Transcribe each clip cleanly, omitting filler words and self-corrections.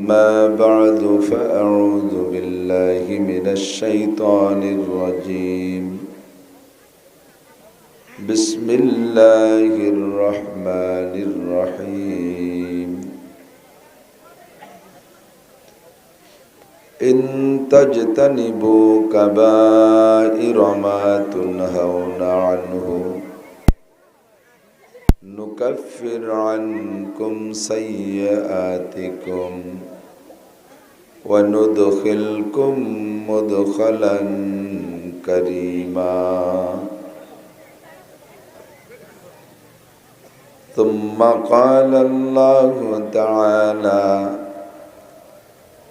ما بعد فأعوذ بالله من الشيطان الرجيم بسم الله الرحمن الرحيم إن تجتنبوا كبائر ما تنهون عنه نكفر عنكم سيئاتكم وندخلكم مدخلا كريما ثم قال الله تعالى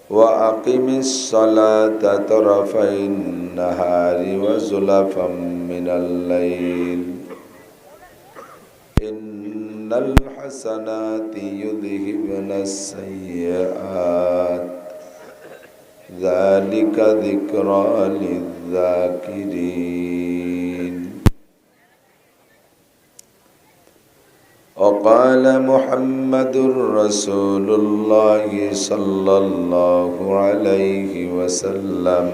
وأقم الصلاة طرفي النهار وزلفا من الليل إن الحسنات يذهبن السيئات ذلك ذكرى للذاكرين وقال محمد رسول الله صلى الله عليه وسلم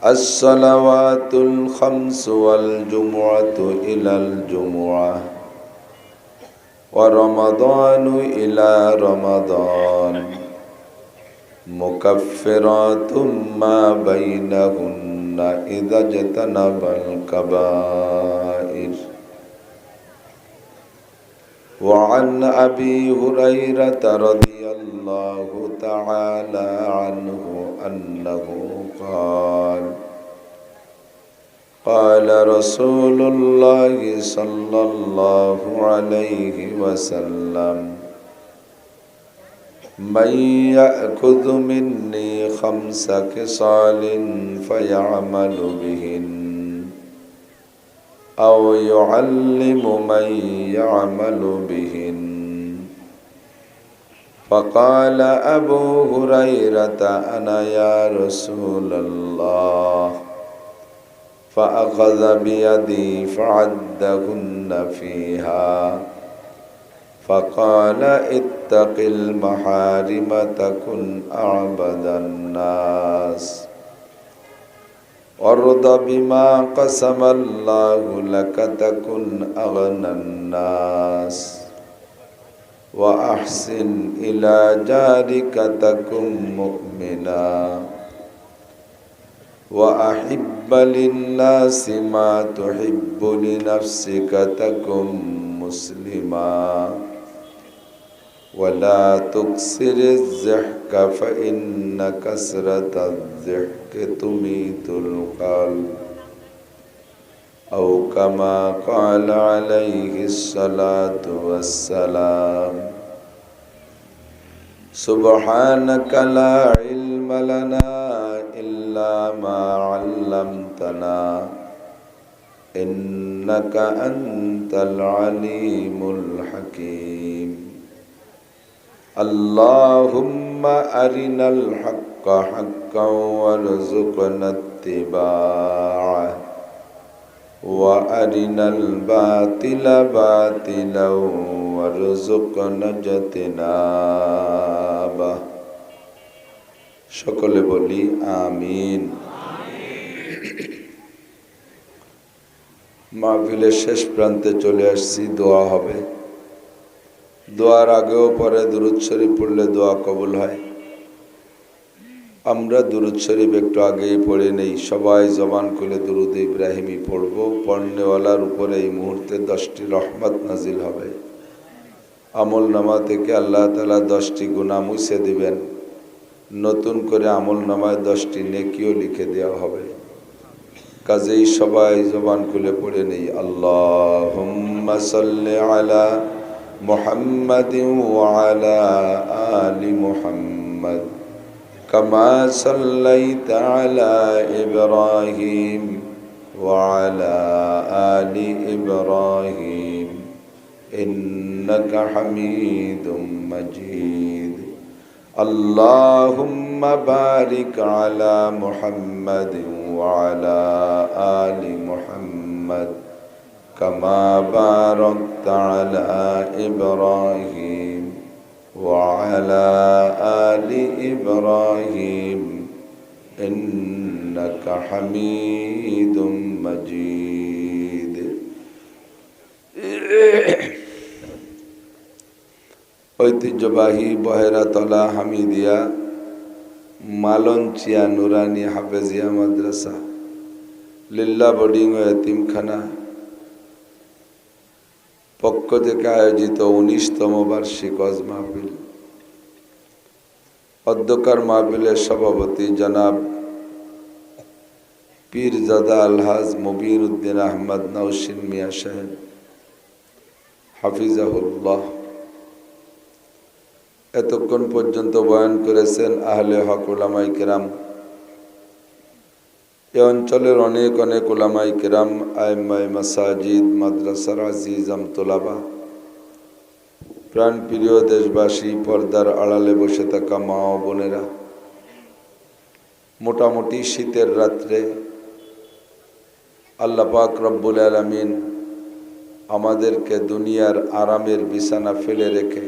الصلوات الخمس والجمعة إلى الجمعة ورمضان إلى رمضان مكفرات ما بينهن إذا اجتنب الكبائر وعن أبي هريرة رضي الله تعالى عنه أنه قال رسول الله صلى الله عليه وسلم من يأخذ مني 5 خصال فيعمل بهن أو يعلم من يعمل بهن فقال أبو هريرة أنا يا رسول الله فأخذ بيدي فعدهن فيها فقال اتق المحارم تكن أعبد الناس وارض بما قسم الله لك تكن أغنى الناس وأحسن إلى جارك تكن مؤمنا وأحب للناس ما تحب لنفسك تكن مسلما ولا تكسر الضحك فإن كسرة الضحك تميت القلب أو كما قال عليه الصلاة والسلام سبحانك لا علم لنا إلا ما علمتنا إنك أنت العليم الحكيم اللهم أرنا الحق حقا وارزقنا اتباعه وأرنا الباطل باطلا وارزقنا اجتنابه সকলে বলি আমিন। মাহফিলের শেষ প্রান্তে চলে আসছি, দোয়া হবে। দোয়ার আগেও পরে দুরূদ শরীফ পড়লে দোয়া কবুল হয়। আমরা দুরূদ শরীফ একটু আগেই পড়ে নেই, সবাই জবান খুলে দুরূদ ইব্রাহিমী পড়ব। পড়নেওয়ালার উপরে এই মুহূর্তে 10টি রহমত নাজিল হবে। আমল নামা থেকে আল্লাহ তাআলা 10টি গুনাহ মুছে দিবেন, নতুন করে আমল নামায় 10টি নেকিও লিখে দেওয়া হবে। কাজেই সবাই জবান খুলে পড়ে নেই আল্লাহুম্মা সাল্লি আলা মুহাম্মাদিন ওয়া আলা আলি মুহাম্মাদ কামা সাল্লাইতা আলা ইব্রাহিম ওয়া আলা আলি ইব্রাহিম ইন্নাকা হামিদুম মাজিদ। আল্লাহুম্মা বারিক আলা মুহাম্মাদিন ওয়া আলা আলি মুহাম্মাদ কামা বারাকতা আলা ইব্রাহিম على آل إبراهيم إنك حميد مجيد ঐতিহ্যবাহী বহেরাতলা হামিদিয়া মালঞ্চিয়া নুরানি হাফেজিয়া মাদ্রাসা লিল্লা বোর্ডিং ও এতিমখানা পক্ষ থেকে আয়োজিত 19তম বার্ষিক ওয়াজ মাহফিল। অধ্যক্ষর মাহফিলের সভাপতি জনাব পীরজাদা আলহাজ মুবিন উদ্দিন আহমদ নওশিন মিয়া সাহেব হাফিজাহুল্লাহ। এতক্ষণ পর্যন্ত বয়ান করেছেন আহলে হক উলামায়ে কেরাম। এ অঞ্চলের অনেক অনেক উলামায়ে কেরাম, আইম্মায়ে মাসাজিদ, মাদ্রাসার আজিজাম তোলাবা, প্রাণ প্রিয় দেশবাসী, পর্দার আড়ালে বসে থাকা মা ও বোনেরা, মোটামুটি শীতের রাত্রে আল্লাহ পাক রব্বুল আলামিন আমাদেরকে দুনিয়ার আরামের বিছানা ফেলে রেখে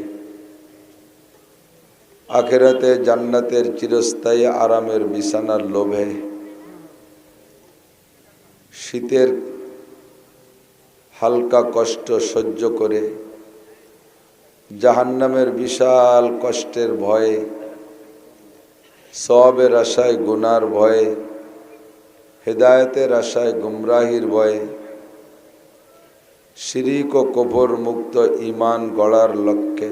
আখিরাতে জান্নাতের চিরস্থায়ী আরামের বিছানার লোভে শীতের হালকা কষ্ট সহ্য করে জাহান্নামের বিশাল কষ্টের ভয়ে, সওয়াবের আশায় গুনার ভয়ে, হেদায়েতের আশায় গুমরাহির ভয়ে, শিরিক ও কুফর মুক্ত ঈমান গড়ার লক্ষ্যে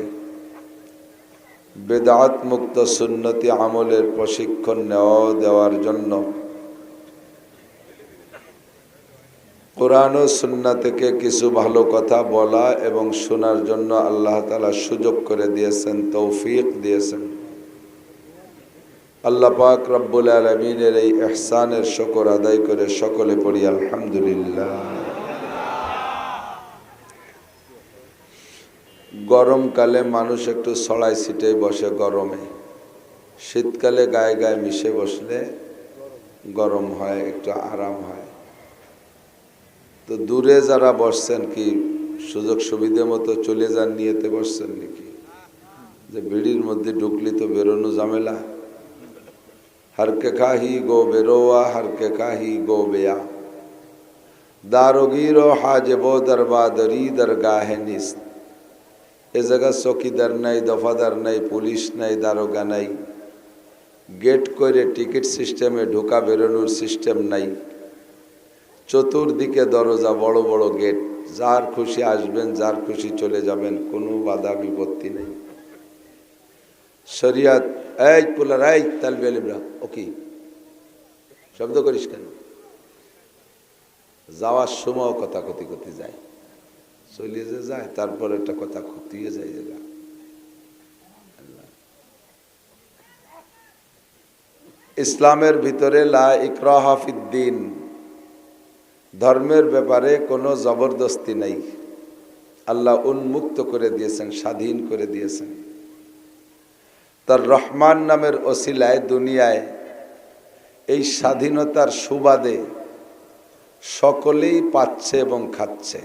বেদাত মুক্ত সুন্নতি আমলের প্রশিক্ষণ দেওয়ার জন্য কোরআন ও সুন্নাহ থেকে কিছু ভালো কথা বলা এবং শোনার জন্য আল্লাহ তাআলা সুযোগ করে দিয়েছেন, তৌফিক দিয়েছেন। আল্লাহ পাক রব্বুল আলামিনের এই ইহসানের শুকর আদায় করে সকলে পড়ি আলহামদুলিল্লাহ। গরমকালে মানুষ একটু ছড়াই ছিটেই বসে গরমে, শীতকালে গায়ে গায়ে মিশে বসলে গরম হয়, একটু আরাম হয়। তো দূরে যারা বসছেন কি সুযোগ সুবিধা মতো চলে যান নিয়েতে বসছেন নাকি? যে বিড়ির মধ্যে ঢুকলি তো বেরোনো ঝামেলা। হরকে খাহি গো বেরোয়া, হরকে খাহি গো বেয়া, দারোগিরো হাজেবো দরবাদরি দরগাহে নিস। এ জায়গা চকিদার নাই, দফাদার নাই, পুলিশ নাই, দারোগা নাই, গেট করে টিকিট সিস্টেমে ঢোকা বেরোনোর সিস্টেম নাই, চতুর্দিকে দরজা, বড় বড় গেট, যার খুশি আসবেন, যার খুশি চলে যাবেন, কোনো বাধা বিপত্তি নেই। শরিয়াত এই পুলার এই তালবে আলিমরা ওকে শব্দ করিস কেন? যাওয়ার সময় কথা কথি কথি যায়, চলিয়ে যে যায় তারপর একটা কথা খতিয়ে যায় জায়গা। ইসলামের ভিতরে লা ইকরাহা ফিদ্দিন, ধর্মের ব্যাপারে কোনো জবরদস্তি নাই। আল্লাহ উন্মুক্ত করে দিয়েছেন, স্বাধীন করে দিয়েছেন। তার রহমান নামের ওসিলায় দুনিয়ায় এই স্বাধীনতার সুবাদে সকলেই পাচ্ছে এবং খাচ্ছে।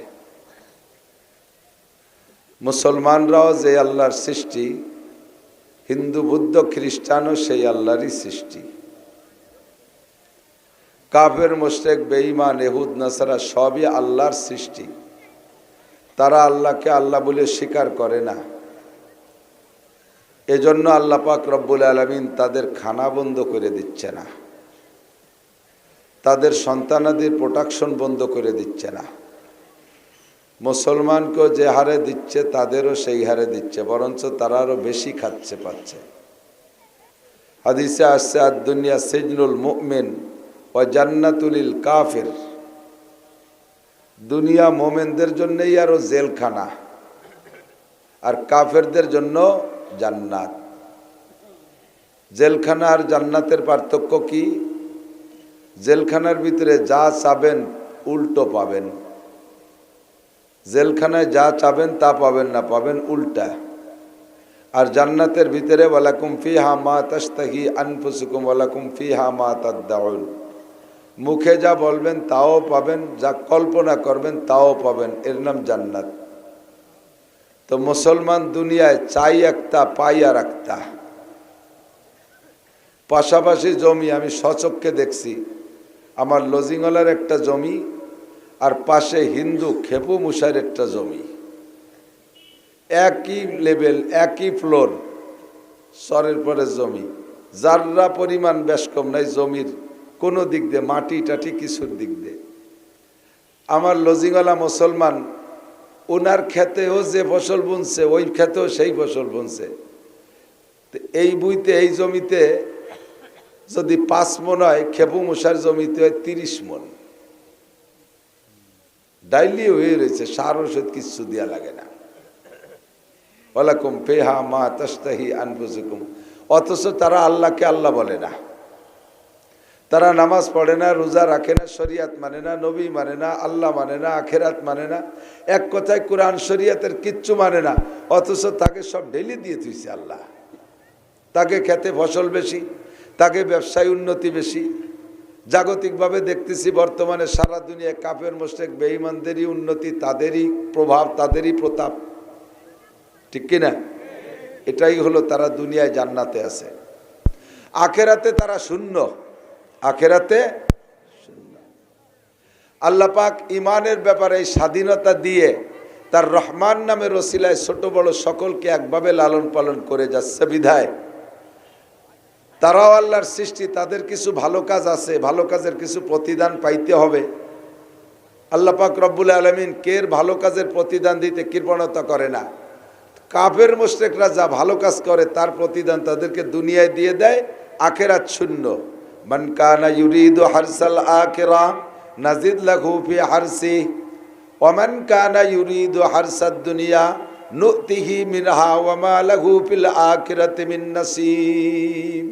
মুসলমানরাও যে আল্লাহর সৃষ্টি, হিন্দু বুদ্ধ খ্রিস্টানও সেই আল্লাহরই সৃষ্টি। কাফের মুশরিক বেঈমান ইহুদ নাসারা সবই আল্লাহর সৃষ্টি। তারা আল্লাহকে আল্লাহ বলে স্বীকার করে না। এজন্য আল্লাহ পাক রব্বুল আলামিন তাদের খানা বন্ধ করে দিচ্ছে না, তাদের সন্তানাদির প্রোটেকশন বন্ধ করে দিচ্ছে না। মুসলমানকেও যে হারে দিচ্ছে তাদেরও সেই হারে দিচ্ছে, বরঞ্চ তারা আরো বেশি খাচ্ছে পাচ্ছে। হাদিসে আসছে আদ-দুনিয়া সিজনুল মুমিন ওয়া জান্নাতুল কাফির, দুনিয়া মোমেনদের জন্যই আরো জেলখানা, আর কাফেরদের জন্য জান্নাত। জেলখানা আর জান্নাতের পার্থক্য কি? জেলখানার ভিতরে যা চাবেন উল্টো পাবেন, জেলখানায় যা চাবেন তা পাবেন না, পাবেন উল্টা। আর জান্নাতের ভিতরে ওয়ালাকুম ফিহা মা তাশতাহি আনফুসুকুম ওয়ালাকুম ফিহা মা তাদউন, মুখে যা বলবেন তাও পাবেন, যা কল্পনা করবেন তাও পাবেন, এর নাম জান্নাত। তো তো মুসলমান দুনিয়ায় চাই একটা পাই আর একটা। পাশাপাশি জমি আমি সচক্ষে দেখছি, আমার লজিংওয়ালার একটা জমি আর পাশে হিন্দু খেপু মুসার একটা জমি, একই লেভেল একই ফ্লোর, সরের পরে জমি, যাররা পরিমাণ বেশ কম নাই জমির কোনো দিক দিয়ে, মাটি টাটি কিছুর দিক দিয়ে। আমার লজিংওয়ালা মুসলমান, ওনার ক্ষেতেও যে ফসল বুনছে ওই ক্ষেতেও সেই ফসল বুনছে। এই বুইতে এই জমিতে যদি 5 মণ হয়, খেপু মশার জমিতে হয় 30 মণ। ডাইলি হয়ে রয়েছে, সার ওষুধ কিছু দেওয়া লাগে না। ওয়ালাকুম ফিহা মা তাশতাহি আনফুসুকুম। অথচ তারা আল্লাহকে আল্লাহ বলে না, তারা নামাজ পড়ে না, রোজা রাখে না, শরিয়াত মানে না, নবী মানে না, আল্লাহ মানে না, আখেরাত মানে না, এক কথায় কোরআন শরিয়াতের কিচ্ছু মানে না। অথচ তাকে সব ঢেলে দিয়ে তুইছে আল্লাহ। তাকে খেতে ফসল বেশি, তাকে ব্যবসায় উন্নতি বেশি। জাগতিকভাবে দেখতেছি বর্তমানে সারা দুনিয়ায় কাফের মুশরিক বেঈমানদেরই উন্নতি, তাদেরই প্রভাব, তাদেরই প্রতাপ, ঠিক কিনা? এটাই হলো তারা দুনিয়ায় জান্নাতে আছে, আখেরাতে তারা শূন্য, আখেরাতে শূন্য। আল্লাহ পাক ইমানের ব্যাপারে স্বাধীনতা দিয়ে তার রহমান নামের ওসিলায় ছোট বড় সকলকে একভাবে লালন পালন করে যাচ্ছে বিধায় তারাও আল্লাহর সৃষ্টি, তাদের কিছু ভালো কাজ আছে, ভালো কাজের কিছু প্রতিদান পাইতে হবে। আল্লাহ পাক রব্বুল আলামিন কের ভালো কাজের প্রতিদান দিতে কৃপণতা করে না। কাফের মুশরিকরা যা ভালো কাজ করে তার প্রতিদান তাদেরকে দুনিয়ায় দিয়ে দেয়, আখেরাত শূন্য। মান কানা ইউরিদু হারসাল আখিরা নাজিদ লাহু ফি হারসি ওয়া মান কানা ইউরিদু হারসাদ দুনিয়া নুতিহি মিনহা ওয়া মা লাহু ফিল আখিরাতি মিন নাসিব।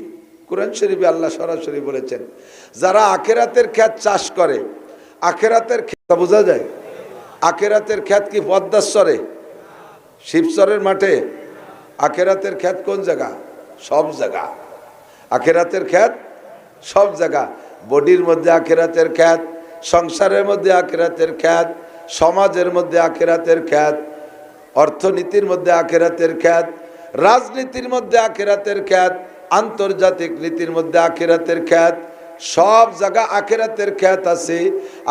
কুরআন শরীফে আল্লাহ সরাসরি বলেছেন, যারা আখিরাতের ক্ষেত চাষ করে, আখিরাতের ক্ষেত বোঝা যায়, আখিরাতের ক্ষেত কি পদ্মাশ্বরে, শিবচরের মাঠে? আখিরাতের ক্ষেত কোন জায়গা? সব জায়গা। আখিরাতের ক্ষেত সব জায়গা। বডির মধ্যে আখিরাতের ক্ষেত, সংসারের মধ্যে আখিরাতের ক্ষেত, সমাজের মধ্যে আখিরাতের ক্ষেত, অর্থনীতির মধ্যে আখিরাতের ক্ষেত, রাজনীতির মধ্যে আখিরাতের ক্ষেত, আন্তর্জাতিক নীতির মধ্যে আখিরাতের ক্ষেত, সব জায়গা আখিরাতের ক্ষেত আছে।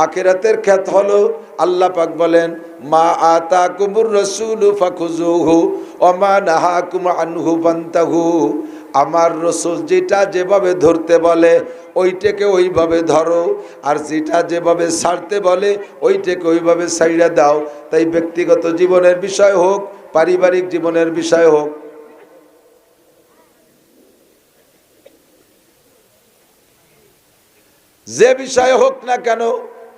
আখিরাতের ক্ষেত হলো আল্লাহ পাক বলেন, মা আতাকুমুর রাসূলু ফাখুযুহু ওয়া মা নাহাকুম আনহু ফান্তাহু। আমার রসুল যেটা যেভাবে ধরতে বলে ওইটাকে ওইভাবে ধরো, আর যেটা যেভাবে ছাড়তে বলে ওইটাকে ওইভাবে ছাইড়া দাও। তাই ব্যক্তিগত জীবনের বিষয় হোক, পারিবারিক জীবনের বিষয় হোক, যে বিষয় হোক না কেন,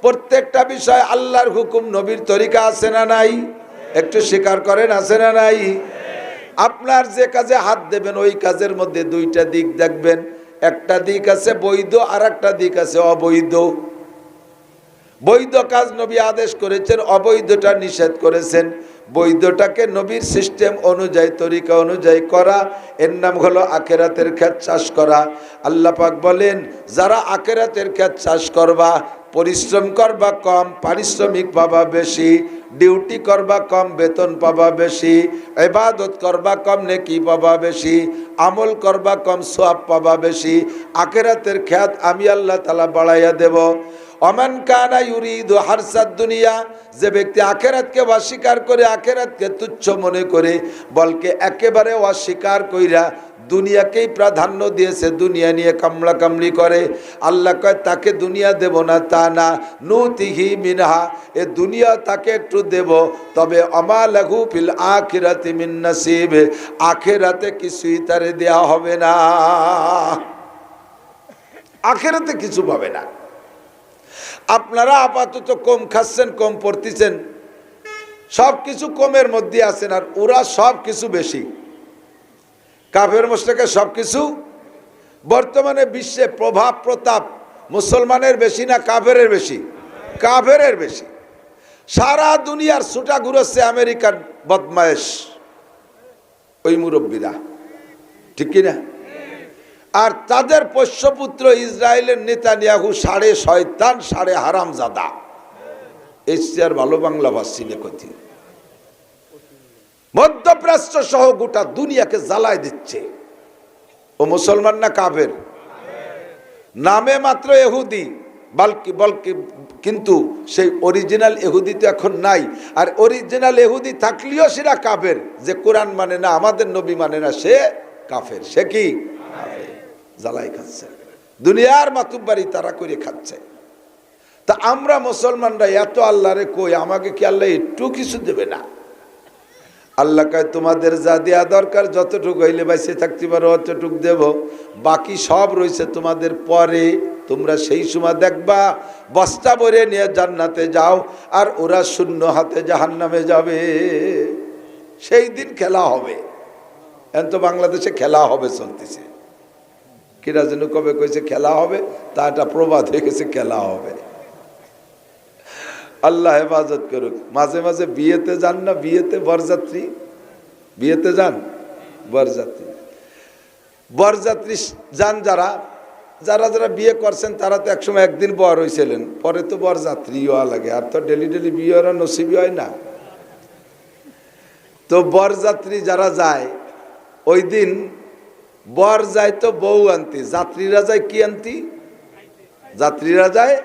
প্রত্যেকটা বিষয় আল্লাহর হুকুম নবীর তরিকা আছে না নাই? একটু স্বীকার করেন, আছে না নাই? আপনার যে কাজে হাত দেবেন ওই কাজের মধ্যে দুইটা দিক দেখবেন, একটা দিক আছে বৈধ আর একটা দিক আছে অবৈধ। বৈধ কাজ নবী আদেশ করেছেন, অবৈধটা নিষেধ করেছেন। বৈধটাকে নবীর সিস্টেম অনুযায়ী, তরিকা অনুযায়ী করা, এর নাম হলো আখিরাতের ক্ষেত চাষ করা। আল্লাহ পাক বলেন, যারা আখিরাতের ক্ষেত চাষ করবা, পরিশ্রম করবা কম, পারিশ্রমিক পাবা বেশি, ডিউটি করবা কম, বেতন পাবা বেশি, ইবাদত করবা কম, নেকি পাবা বেশি, আমল করবা কম, সওয়াব পাবা বেশি। আখিরাতের ক্ষেত আমি আল্লাহ তাআলা বাড়াইয়া দেব। ওমান কানা ইউরিদু হারসাদ দুনিয়া, যে ব্যক্তি আখিরাতকে অস্বীকার করে, আখিরাতকে তুচ্ছ মনে করে, বলকে একেবারে অস্বীকার কইরা দুনিয়াকেই প্রাধান্য দিয়েছে, দুনিয়া নিয়ে কামলা কামলি করে, আল্লাহ কয় তাকে দুনিয়া দেব না তা না, নুতিহি মিনহা, এ দুনিয়া তাকে একটু দেব, তবে আমা লাহু ফিল আখিরাতি মিন নাসিব, আখিরাতে কিছুই তারে দেয়া হবে না, আখিরাতে কিছু পাবে না। আপনারা আপাতত কম খাচ্ছেন, কম পড়তেছেন, সব কিছু কমের মধ্যে আছেন, আর ওরা সব কিছু বেশি। কাফের মুশরিকের সব কিছু বর্তমানে বিশ্বে প্রভাব প্রতাপ মুসলমানের বেশি না কাফেরের বেশি? কাফেরের বেশি। সারা দুনিয়ার ছুটা ঘুরছে আমেরিকার বদমায়েশ ওই মুরব্বীরা, ঠিক কিনা? আর তাদের পোষ্যপুত্র ইসরায়েলের নেতানিয়াহু সাড়ে শয়তান, সাড়ে হারামজাদা। এর চেয়ে আর ভালো বাংলা ভাষী নে কথি। মধ্যপ্রাচ্য সহ গোটা দুনিয়াকে জ্বালায় দিচ্ছে। ও মুসলমান না কাফের? নামে মাত্র ইহুদি, বলকি কিন্তু সেই অরিজিনাল ইহুদি তো এখন নাই। আর অরিজিনাল ইহুদি থাকলেও সেটা কাফের। যে কোরআন মানে না, আমাদের নবী মানে না, সে কাফের। সে কি? জ্বালাই খাচ্ছে, দুনিয়ার মাতুব্বারি তারা করে খাচ্ছে। তা আমরা মুসলমানরা এত আল্লাহরে কই, আমাকে কি আল্লাহ একটু কিছু দেবে না? আল্লাহ কয় তোমাদের যা দেওয়া দরকার যতটুকু হইলে বাইসে থাকতে পারো অতটুকু দেব, বাকি সব রয়েছে তোমাদের পরে। তোমরা সেই সময় দেখবা বস্তা ভরে নিয়ে জান্নাতে যাও, আর ওরা শূন্য হাতে জাহান্নামে যাবে। সেই দিন খেলা হবে। এখন তো বাংলাদেশে খেলা হবে চলতেছে। কিরা যেন কবে কইছে খেলা হবে, তা একটা প্রবাদ হয়ে গেছে, খেলা হবে। আল্লাহ হেফাজত করুক। মাঝে মাঝে বিয়েতে যান না, বিয়েতে বরযাত্রী, বিয়েতে যান বরযাত্রী, বরযাত্রী যান যারা যারা যারা বিয়ে করছেন তারা তো একসময় একদিন বর হয়েছিলেন, পরে তো বরযাত্রী হওয়া লাগে। আর তো ডেলি ডেলি বিয়ে ওরা নসিবই হয় না। তো বরযাত্রী যারা যায়, ওই দিন বর যায় তো বউ আনতে, যাত্রীরা যায় কি আনতি? যাত্রীরা যায়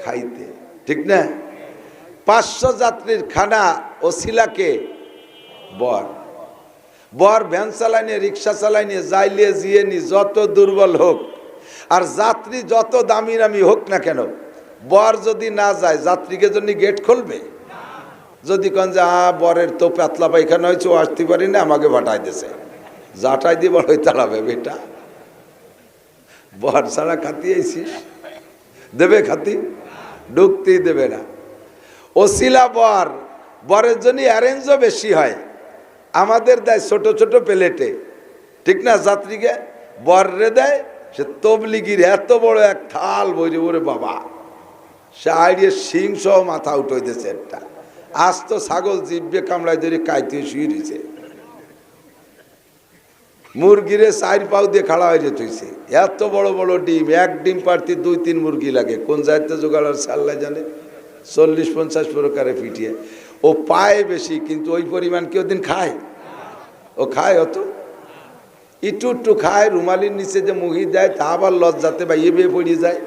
খাইতে, ঠিক না? 500 যাত্রীর খানা ও শিলাকে বর, বর ভ্যান চালাইনি, রিক্সা চালাইনি, যাইলে জিয়ে নি, যত দুর্বল হোক আর যাত্রী যত দামি দামি হোক না কেন, বর যদি না যায় যাত্রীকে জন্য গেট খুলবে? যদি কন যে বরের তো পাতলা পায়খানা হয়েছে, ও আসতে পারি না, আমাকে বাটাই দিয়েছে, জাটাই দিয়ে বড় তাড়াবে বেটা। বর ছাড়া খাতি আইসিস, দেবে খাতি? ঢুকতেই দেবে না। ওসিলা বর, বরের জন্য অ্যারেঞ্জও বেশি হয়। আমাদের দেয় ছোট ছোট প্লেটে, ঠিক না? যাত্রীকে বররে দেয় সে তবলিগির এত বড় এক থাল বইরে, ওরে বাবা, সে আইডিয়ে সিং সহ মাথা উঠে দিয়েছে একটা। আজ তো ছাগল জিভে কামড়ায় ধরে কাইতে শুয়ে রয়েছে। মুরগিরে 4 পাও দিয়ে খাড়া হয়ে যেতেছে। এত বড় বড় ডিম, এক ডিম পারতে 2-3 মুরগি লাগে। কোন জায়গাতে জোগাড় আল্লাহ জানে। 40-50 প্রকারে ফিটিয়ে ও পায় বেশি, কিন্তু ওই পরিমাণ কেউ দিন খায়? ও খায় অত? একটু একটু খায়। রুমালির নিচে যে মুহি দেয় তা আবার লজ্জাতে বাইয়ে বেয়ে পড়িয়ে যায়।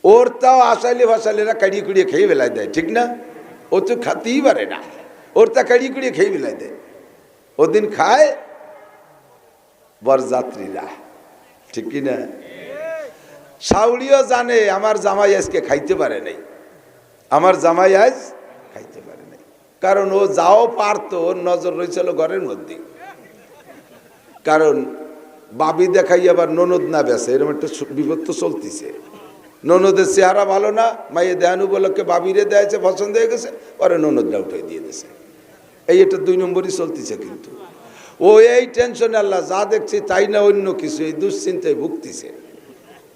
ওর তাও আসাইলে ফাসাইলেরা কাড়িয়ে কুড়িয়ে খেয়ে বেলায় দেয়, ঠিক না? ও তো খাতেই পারে না, ওর তা কাড়িয়ে কুড়িয়ে খেয়ে বেলায় দেয়। ওদিন খায় বরযাত্রীরা, ঠিক কিনা? সাউরিও জানে আমার জামাই আজকে খাইতে পারে নাই, আমার জামাই আজ খাইতে পারে নাই, কারণ ও যাও পারতো, ওর নজর রয়েছিল ঘরের মধ্যে। কারণ বাবি দেখাই আবার ননদ না বেসে, এরকম একটা বিপদ তো চলতেছে। ননদের চেহারা ভালো না, মাইয়ে দেয়ানু বলকে বাবিরে দেয়ছে, পছন্দ হয়ে গেছে, পরে ননদটা উঠে দিয়ে দিয়েছে। এটা 2 নম্বরই চলতেছে। কিন্তু ও এই টেনশনে আল্লাহ যা দেখছে তাই না অন্য কিছু, এই দুশ্চিন্তায় ভুগতেছে,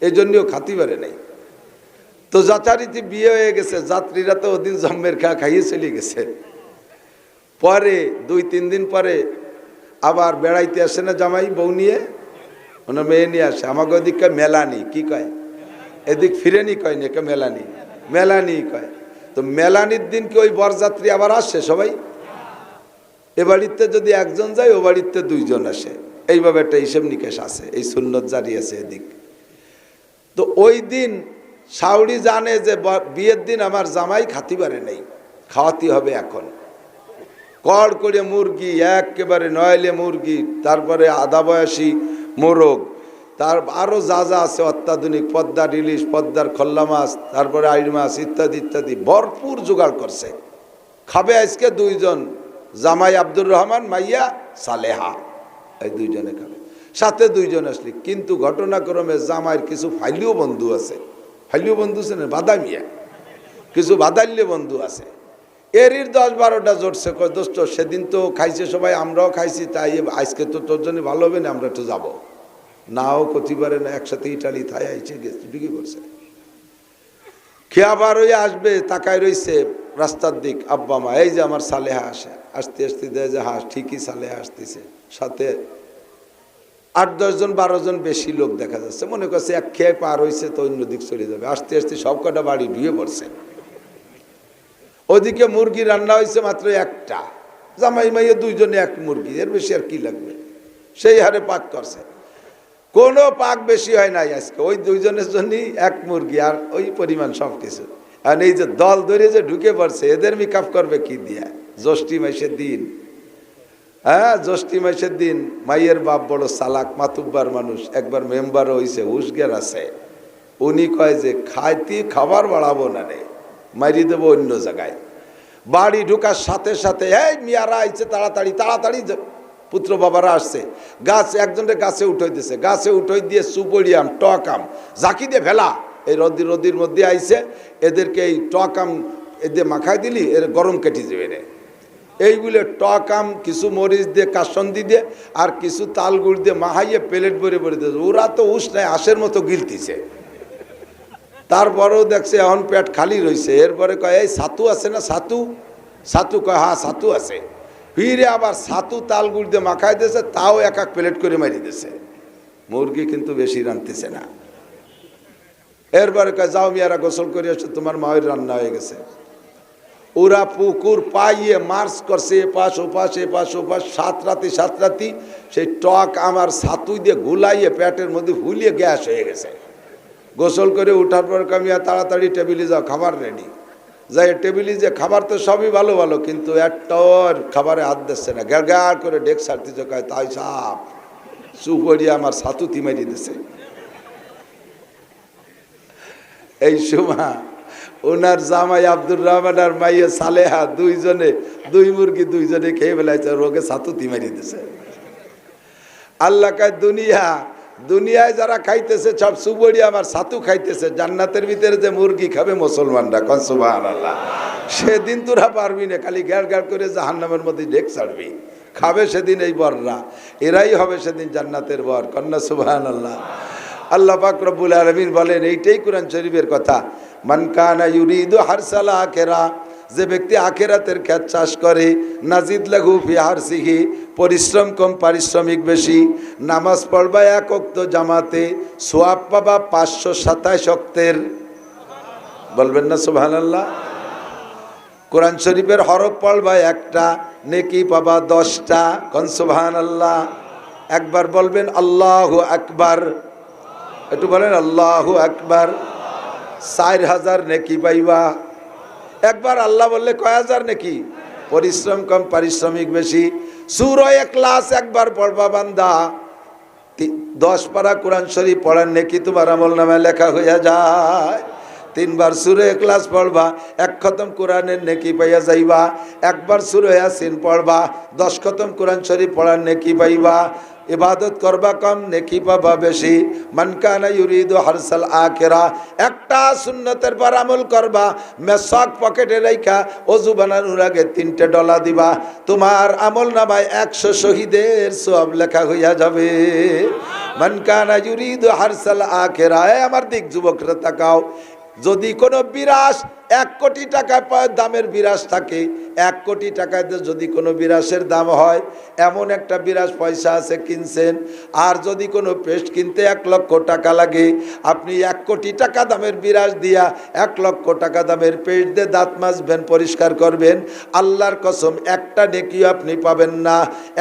এই জন্যও খাতি পারে নাই। তো যথারীতি বিয়ে হয়ে গেছে, যাত্রীরা তো ওদিন জম্মের খাইয়ে চলে গেছে। পরে 2-3 দিন পরে আবার বেড়াইতে আসে না জামাই বউ নিয়ে, মানে মেয়ে নিয়ে আসে। আমাকে ওদিককে মেলানি কি কয়, এদিক ফিরেনি কয় না, মেলানি, মেলানি কয়। তো মেলানির দিন কি ওই বরযাত্রী আবার আসে সবাই? এ বাড়িতে যদি একজন যায়, ও বাড়িতে 2 জন আসে, এইভাবে একটা হিসেব নিকেশ আছে, এই সুন্নত জারি আছে এদিক। তো ওই দিন সাউরি জানে যে বিয়ের দিন আমার জামাই খাতি পারে নেই, খাওয়াতে হবে এখন। কড় করে মুরগি, একেবারে নয়লে মুরগি, তারপরে আধা বয়সী মোরগ, তার আরও যা যা আছে অত্যাধুনিক, পদ্মার ইলিশ, পদ্মার খল্লা মাছ, তারপরে আইড় মাছ ইত্যাদি ইত্যাদি ভরপুর জোগাড় করছে। খাবে আজকে 2 জন, জামাই আব্দুর রহমান, মাইয়া সালেহা, এই 2 জনে খাবে। সাথে 2 জন আসলি। কিন্তু ঘটনাক্রমে জামাইয়ের কিছু ফাইলিও বন্ধু আছে, ফাইলিও বন্ধু আছে না, বাদামিয়া, কিছু বাদাল্য বন্ধু আছে। এরই 10-12টা জোটছে, দোস্ত সেদিন তো খাইছে সবাই, আমরাও খাইছি, তাই আজকে তো তোর জন্য ভালো হবে না, আমরা একটু যাবো। নাও করতে পারে না, একসাথে ইটালি থাই আইছে, গেছে, ঢুকে পড়ছে। খেয়াবার হয়ে আসবে, তাকায় রয়েছে রাস্তার দিক। আব্বা মা, এই যে আমার সালেহা আসে, আসতে আসতে দেয় যে হ্যাঁ ঠিকই সালেহা আসতেছে। সাথে 8-10 জন 12 জন বেশি লোক দেখা যাচ্ছে। মনে করছে এক খেয়ে পার হয়েছে তো অন্য দিক চলে যাবে। আসতে আসতে সব কটা বাড়ি ঢুয়ে পড়ছে। ওদিকে মুরগি রান্না হয়েছে মাত্র 1টা, জামাই মাইয়ে দুইজনে এক মুরগি, এর বেশি আর কি লাগবে? সেই হারে পাক করছে, কোনো পাক বেশি হয় নাই আজকে। ওই দুইজনের জন্যই এক মুরগি আর ওই পরিমাণ সব কিছু। আর এই যে দল ধরে যে ঢুকে পড়ছে, এদের মেকআপ করবে কি দিয়া? জ্যৈষ্ঠী মাসের দিন, হ্যাঁ জ্যৈষ্ঠী মাসের দিন মাইয়ের বাপ বড় চালাক মাতুব্বার মানুষ, একবার মেম্বার হইছে, হুশগের আছে। উনি কয় যে খাবার বাড়াবো না রে, মারি দেবো অন্য জায়গায়। বাড়ি ঢুকার সাথে সাথে এই মিয়ারা আইছে, তাড়াতাড়ি তাড়াতাড়ি পুত্র বাবারা আসছে। গাছ একজনের গাছে উঠাই দিছে, গাছে উঠাই দিয়ে সুপড়িয়াম টক আম জাকি দিয়ে ফেলা, এই রদির মধ্যে আইছে। এদেরকে এই টক আম এদের মাখাই দিলি, এর গরম কেটে যাবে রে। এইগুলো টক আম কিছু মরিচ দিয়ে কাসন্দি দিয়ে আর কিছু তাল গুড় দিয়ে মাহাইয়ে প্লেট ভরে ভরে দিয়েছে। ওরা তো উষ্ণায় আশের মতো গিলতিছে। তারপরেও দেখছে এখন পেট খালি রয়েছে। এরপরে কয় এই ছাতু আছে না, ছাতু? ছাতু কয় হ্যাঁ ছাতু আছে। ফিরে আবার ছাতু তাল গুড় দিয়ে মাখাই দিয়েছে, তাও এক এক প্লেট করে মারি দিয়েছে। মুরগি কিন্তু বেশি রাঁধতেছে না। এরপরে কয় যাও মিয়ারা গোসল করে আসছে, তোমার মায়ের রান্না হয়ে গেছে। ওরা পুকুর পাইয়ে মার্চ করছে, এপাশ ওপাশ এপাশ ওপাশ, সাত রাতি সেই টক আমার ছাতু দিয়ে গুলাইয়ে পেটের মধ্যে ফুলিয়ে গ্যাস হয়ে গেছে। গোসল করে উঠার পর কামিয়া তাড়াতাড়ি টেবিলে যাও, খাবার রেডি। যাই টেবিলে যে খাবার তো সবই ভালো ভালো, কিন্তু একটাও খাবারে হাত দিচ্ছে না। গ্যার করে ডেক সারতেছে, কয় তাই সাপ চুপড়িয়ে আমার ছাতু তিমারি দিছে। এই সময় ওনার জামাই আব্দুর রহমান আর মাইয়া সালেহা দুইজনে দুইজনে খেয়ে ফেলাইছে, রোগে ছাতু তিমারি দিছে। আল্লাহ কয় দুনিয়ায় যারা খাইতেছে সব সুবড়ি আমার ছাতু খাইতেছে, জান্নাতের ভিতরে যে মুরগি খাবে মুসলমানরা, কন সুবহানাল্লাহ। সেদিন তোরা পারবি না, খালি গ্যার করে জাহান্নামের মধ্যে ঢেক ছাড়বি। খাবে সেদিন এই বররা, এরাই হবে সেদিন জান্নাতের বর, কন্যা সুবহানাল্লাহ। আল্লাহ পাক রব্বুল আলামিন বলেন, এইটাই কোরআন শরীফের কথা, মান কানা ইউরিদু হারসাল আখিরা, যে ব্যক্তি আখিরাতের খ্যাত চাষ করে, নাজিদ লাহু ফি হারসিহি, পরিশ্রম কম পারিশ্রমিক বেশি। নামাজ পড়বা এক ওয়াক্ত জামাতে, সওয়াব পাবা 527 ওয়াক্তের, বলবেন না সুবহানাল্লাহ। কোরআন শরীফের হরফ পড়বা একটা, নেকি পাবা 10টা, কোন সুবহানাল্লাহ। একবার বলবেন আল্লাহু আকবার, একটু বলেন আল্লাহু আকবার। 4000 নেকি পাইবা। একবার আল্লাহ বললে কয় হাজার নেকি? পরিশ্রম কম পারিশ্রমিক বেশি। সূরা ইখলাস একবার পড়বা বান্দা, 10 পারা কোরআন শরীফ পড়ার নেকি তোমার আমলনামায় লেখা হইয়া যায়। 3 বার সূরা ইখলাস পড়বা, 1 খতম কোরআনের নেকি পাইয়া যাইবা। একবার সূরা ইয়াসিন পড়বা, 10 খতম কোরআন শরীফ পড়ার নেকি পাইবা। ইবাদত করবা কম, নেকি পাবা বেশি। মান কানা ইউরিদু হারসাল আখিরা, একটা সুন্নতের পর আমল করবা, মেসাক পকেটে রাইখা ওযু বানানোর আগে 3টে ডলা দিবা, তোমার আমল নামায় 100 শহীদের সওয়াব লেখা হইয়া যাবে। মান কানা ইউরিদু হারসাল আখিরা, আমার দিক যুবকরা তাকাও, যদি কোনো বিরাস 1 কোটি টাকা দামের বিরাস থাকে, 1 কোটি টাকায় যদি কোনো বিরাসের দাম হয়, এমন একটা বিরাস পয়সা আছে কিনছেন, আর যদি কোনো পেস্ট কিনতে 1 লক্ষ টাকা লাগে, আপনি 1 কোটি টাকা দামের বিরাস দিয়া 1 লক্ষ টাকা দামের পেস্ট দিয়ে দাঁত মাজবেন, পরিষ্কার করবেন, আল্লাহর কসম একটা নেকিও আপনি পাবেন না,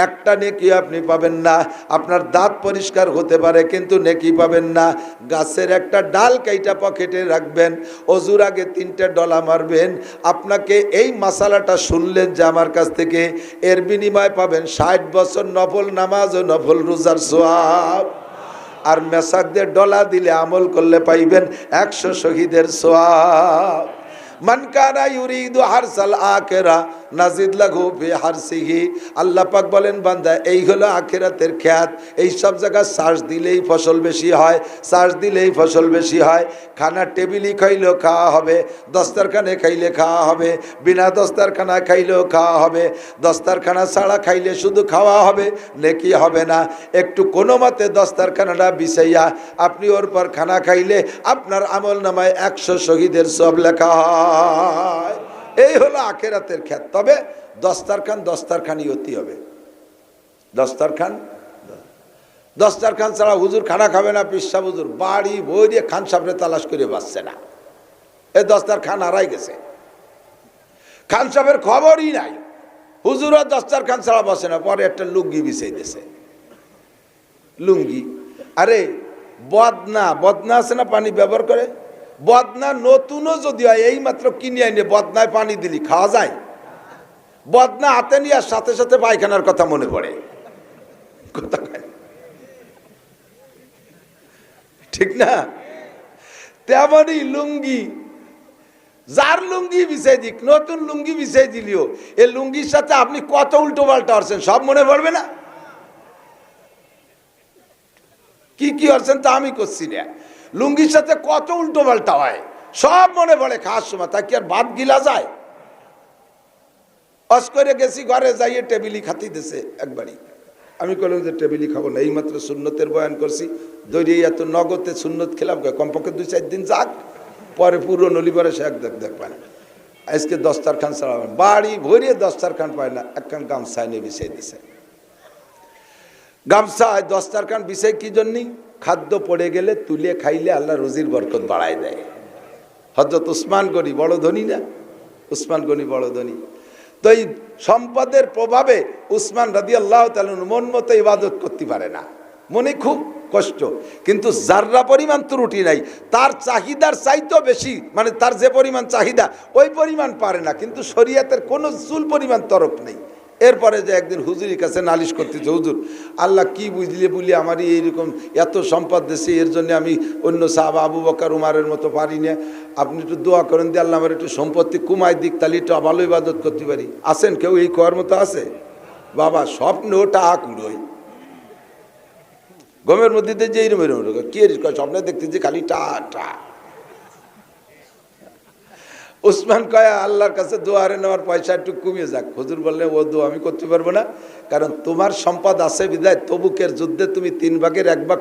একটা নেকিও আপনি পাবেন না। আপনার দাঁত পরিষ্কার হতে পারে কিন্তু নেকি পাবেন না। গাছের একটা ডাল কাইটা পকেটে রাখবেন, ওযুর আগে 3টে ডলা মারবেন। আপনাকে এই মাসালাটা শুনলেন যে আমার কাছ থেকে, এর বিনিময় পাবেন 60 বছর নফল নামাজ ও নফল রোজার সওয়াব। আর মেসাক দিয়ে ডলা দিলে আমল করলে পাইবেন 100 শহীদের সওয়াব। মান কানা ইউরিদু হারসাল আখিরা নাজিদ লাহু ফি হারসিহি, আল্লাহ পাক বলেন বান্দা এই হলো আখিরাতের খ্যাত। এই সব জায়গায় সার্চ দিলেই ফসল বেশি হয়, সার্চ দিলেই ফসল বেশি হয়। খানা টেবিলই খাইলেও খাওয়া হবে, দস্তারখানে খাইলে খাওয়া হবে, বিনা দস্তারখানা খাইলেও খাওয়া হবে। দস্তারখানা ছাড়া খাইলে শুধু খাওয়া হবে, নেকি হবে না। একটু কোনো মতে দস্তারখানাটা বিছাইয়া আপনি ওর পর খানা খাইলে আপনার আমল নামায় 100 শহীদের সওয়াব লেখা হয়। এই হলো আখিরাতের খ্যাত। তবে দস্তারখানি হতে হবে। দস্তারখান ছাড়া হুজুর খানা খাবে না, পিসাব হুজুর বাড়ি বই দিয়ে খান সাহেবরে তালাশ করে বাঁচছে না। এই দস্তারখান হারাই গেছে, খান সাহেবের খবরই নাই। হুজুরও দস্তারখান ছাড়া বসে না, পরে একটা লুঙ্গি বিছাই দিছে। লুঙ্গি, আরে বদনা, বদনা আছে না পানি ব্যবহার করে, বদনা নতুনও যদি হয় এই মাত্র কিনে আইনে বদনায় পানি দিলি খাওয়া যায়? বদনা হাতে নিয়ে আর সাথে সাথে পায়খানার কথা মনে পড়ে, ঠিক না? তেমনই লুঙ্গি, যার লুঙ্গি বিছাই দিক, নতুন লুঙ্গি বিছাই দিলিও এই লুঙ্গির সাথে আপনি কত উল্টো পাল্টা হচ্ছেন সব মনে পড়বে না? কি কি হচ্ছেন তা আমি করছি না, লুঙ্গির সাথে কত উল্টো পাল্টা হয় সব মনে পড়ে খাওয়ার সময়। তা কি আর ভাত গিলা যায়? অস করে গেছি ঘরে যাইয়ে টেবিলি খাতি দিছে একবারই। আমি বললাম যে টেবিলি খাবো না, এইমাত্র সুন্নতের বয়ান করছি, দৈরি এত নগদে সুন্নত খেলাম, কমপক্ষে 2-4 দিন যাক, পরে পুরো নলিবারে সে এক দেখ পায় না। আজকে দস্তারখান ছাড়াবেন, বাড়ি ভরিয়ে দস্তারখান পায় না, একখান গামছায় নিয়ে বিছাই দিছে। গামছায় দস্তারখান বিছাই কি জন্যই? খাদ্য পড়ে গেলে তুলে খাইলে আল্লাহ রুজির বরকত বাড়ায় দেয়। হযরত উসমান গনি বড় ধনী না? উসমান গনি বড় ধনী। তো এই সম্পদের প্রভাবে উসমান রাদিয়াল্লাহু তাআলা মন মতো ইবাদত করতে পারে না, মনে খুব কষ্ট, কিন্তু যাররা পরিমাণ ত্রুটি নাই, তার চাহিদার চাইতেও বেশি, মানে তার যে পরিমাণ চাহিদা ওই পরিমাণ পারে না, কিন্তু শরীয়তের কোনো চুল পরিমাণ তরফ নেই। এরপরে যে একদিন হুজুরের কাছে নালিশ করতেছে, হুজুর আল্লাহ কি বুঝলে বলি আমারই এইরকম এত সম্পদ দিয়েছে, এর জন্য আমি অন্য সাহাবা আবু বকর উমারের মতো পারি না, আপনি একটু দোয়া করেন দিয়ে আল্লাহ আমার একটু সম্পত্তি কমায় দিক, তাহলে একটু ভালো ইবাদত করতে পারি। আছেন কেউ এই করার মতো? আছে বাবা, স্বপ্ন টাকা কুড়োয় গমের মধ্যে যে এইরকম কি স্বপ্নে দেখতে যে খালি টা টা। উসমান কয় আল্লাহর কাছে দোয়ারে নেওয়ার পয়সা একটু কমিয়ে যাক। হুজুর বললেন ও দোয়া আমি করতে পারবো না, কারণ তোমার সম্পদ আছে বিধায় তবুকের যুদ্ধে তুমি 3 ভাগের 1 ভাগ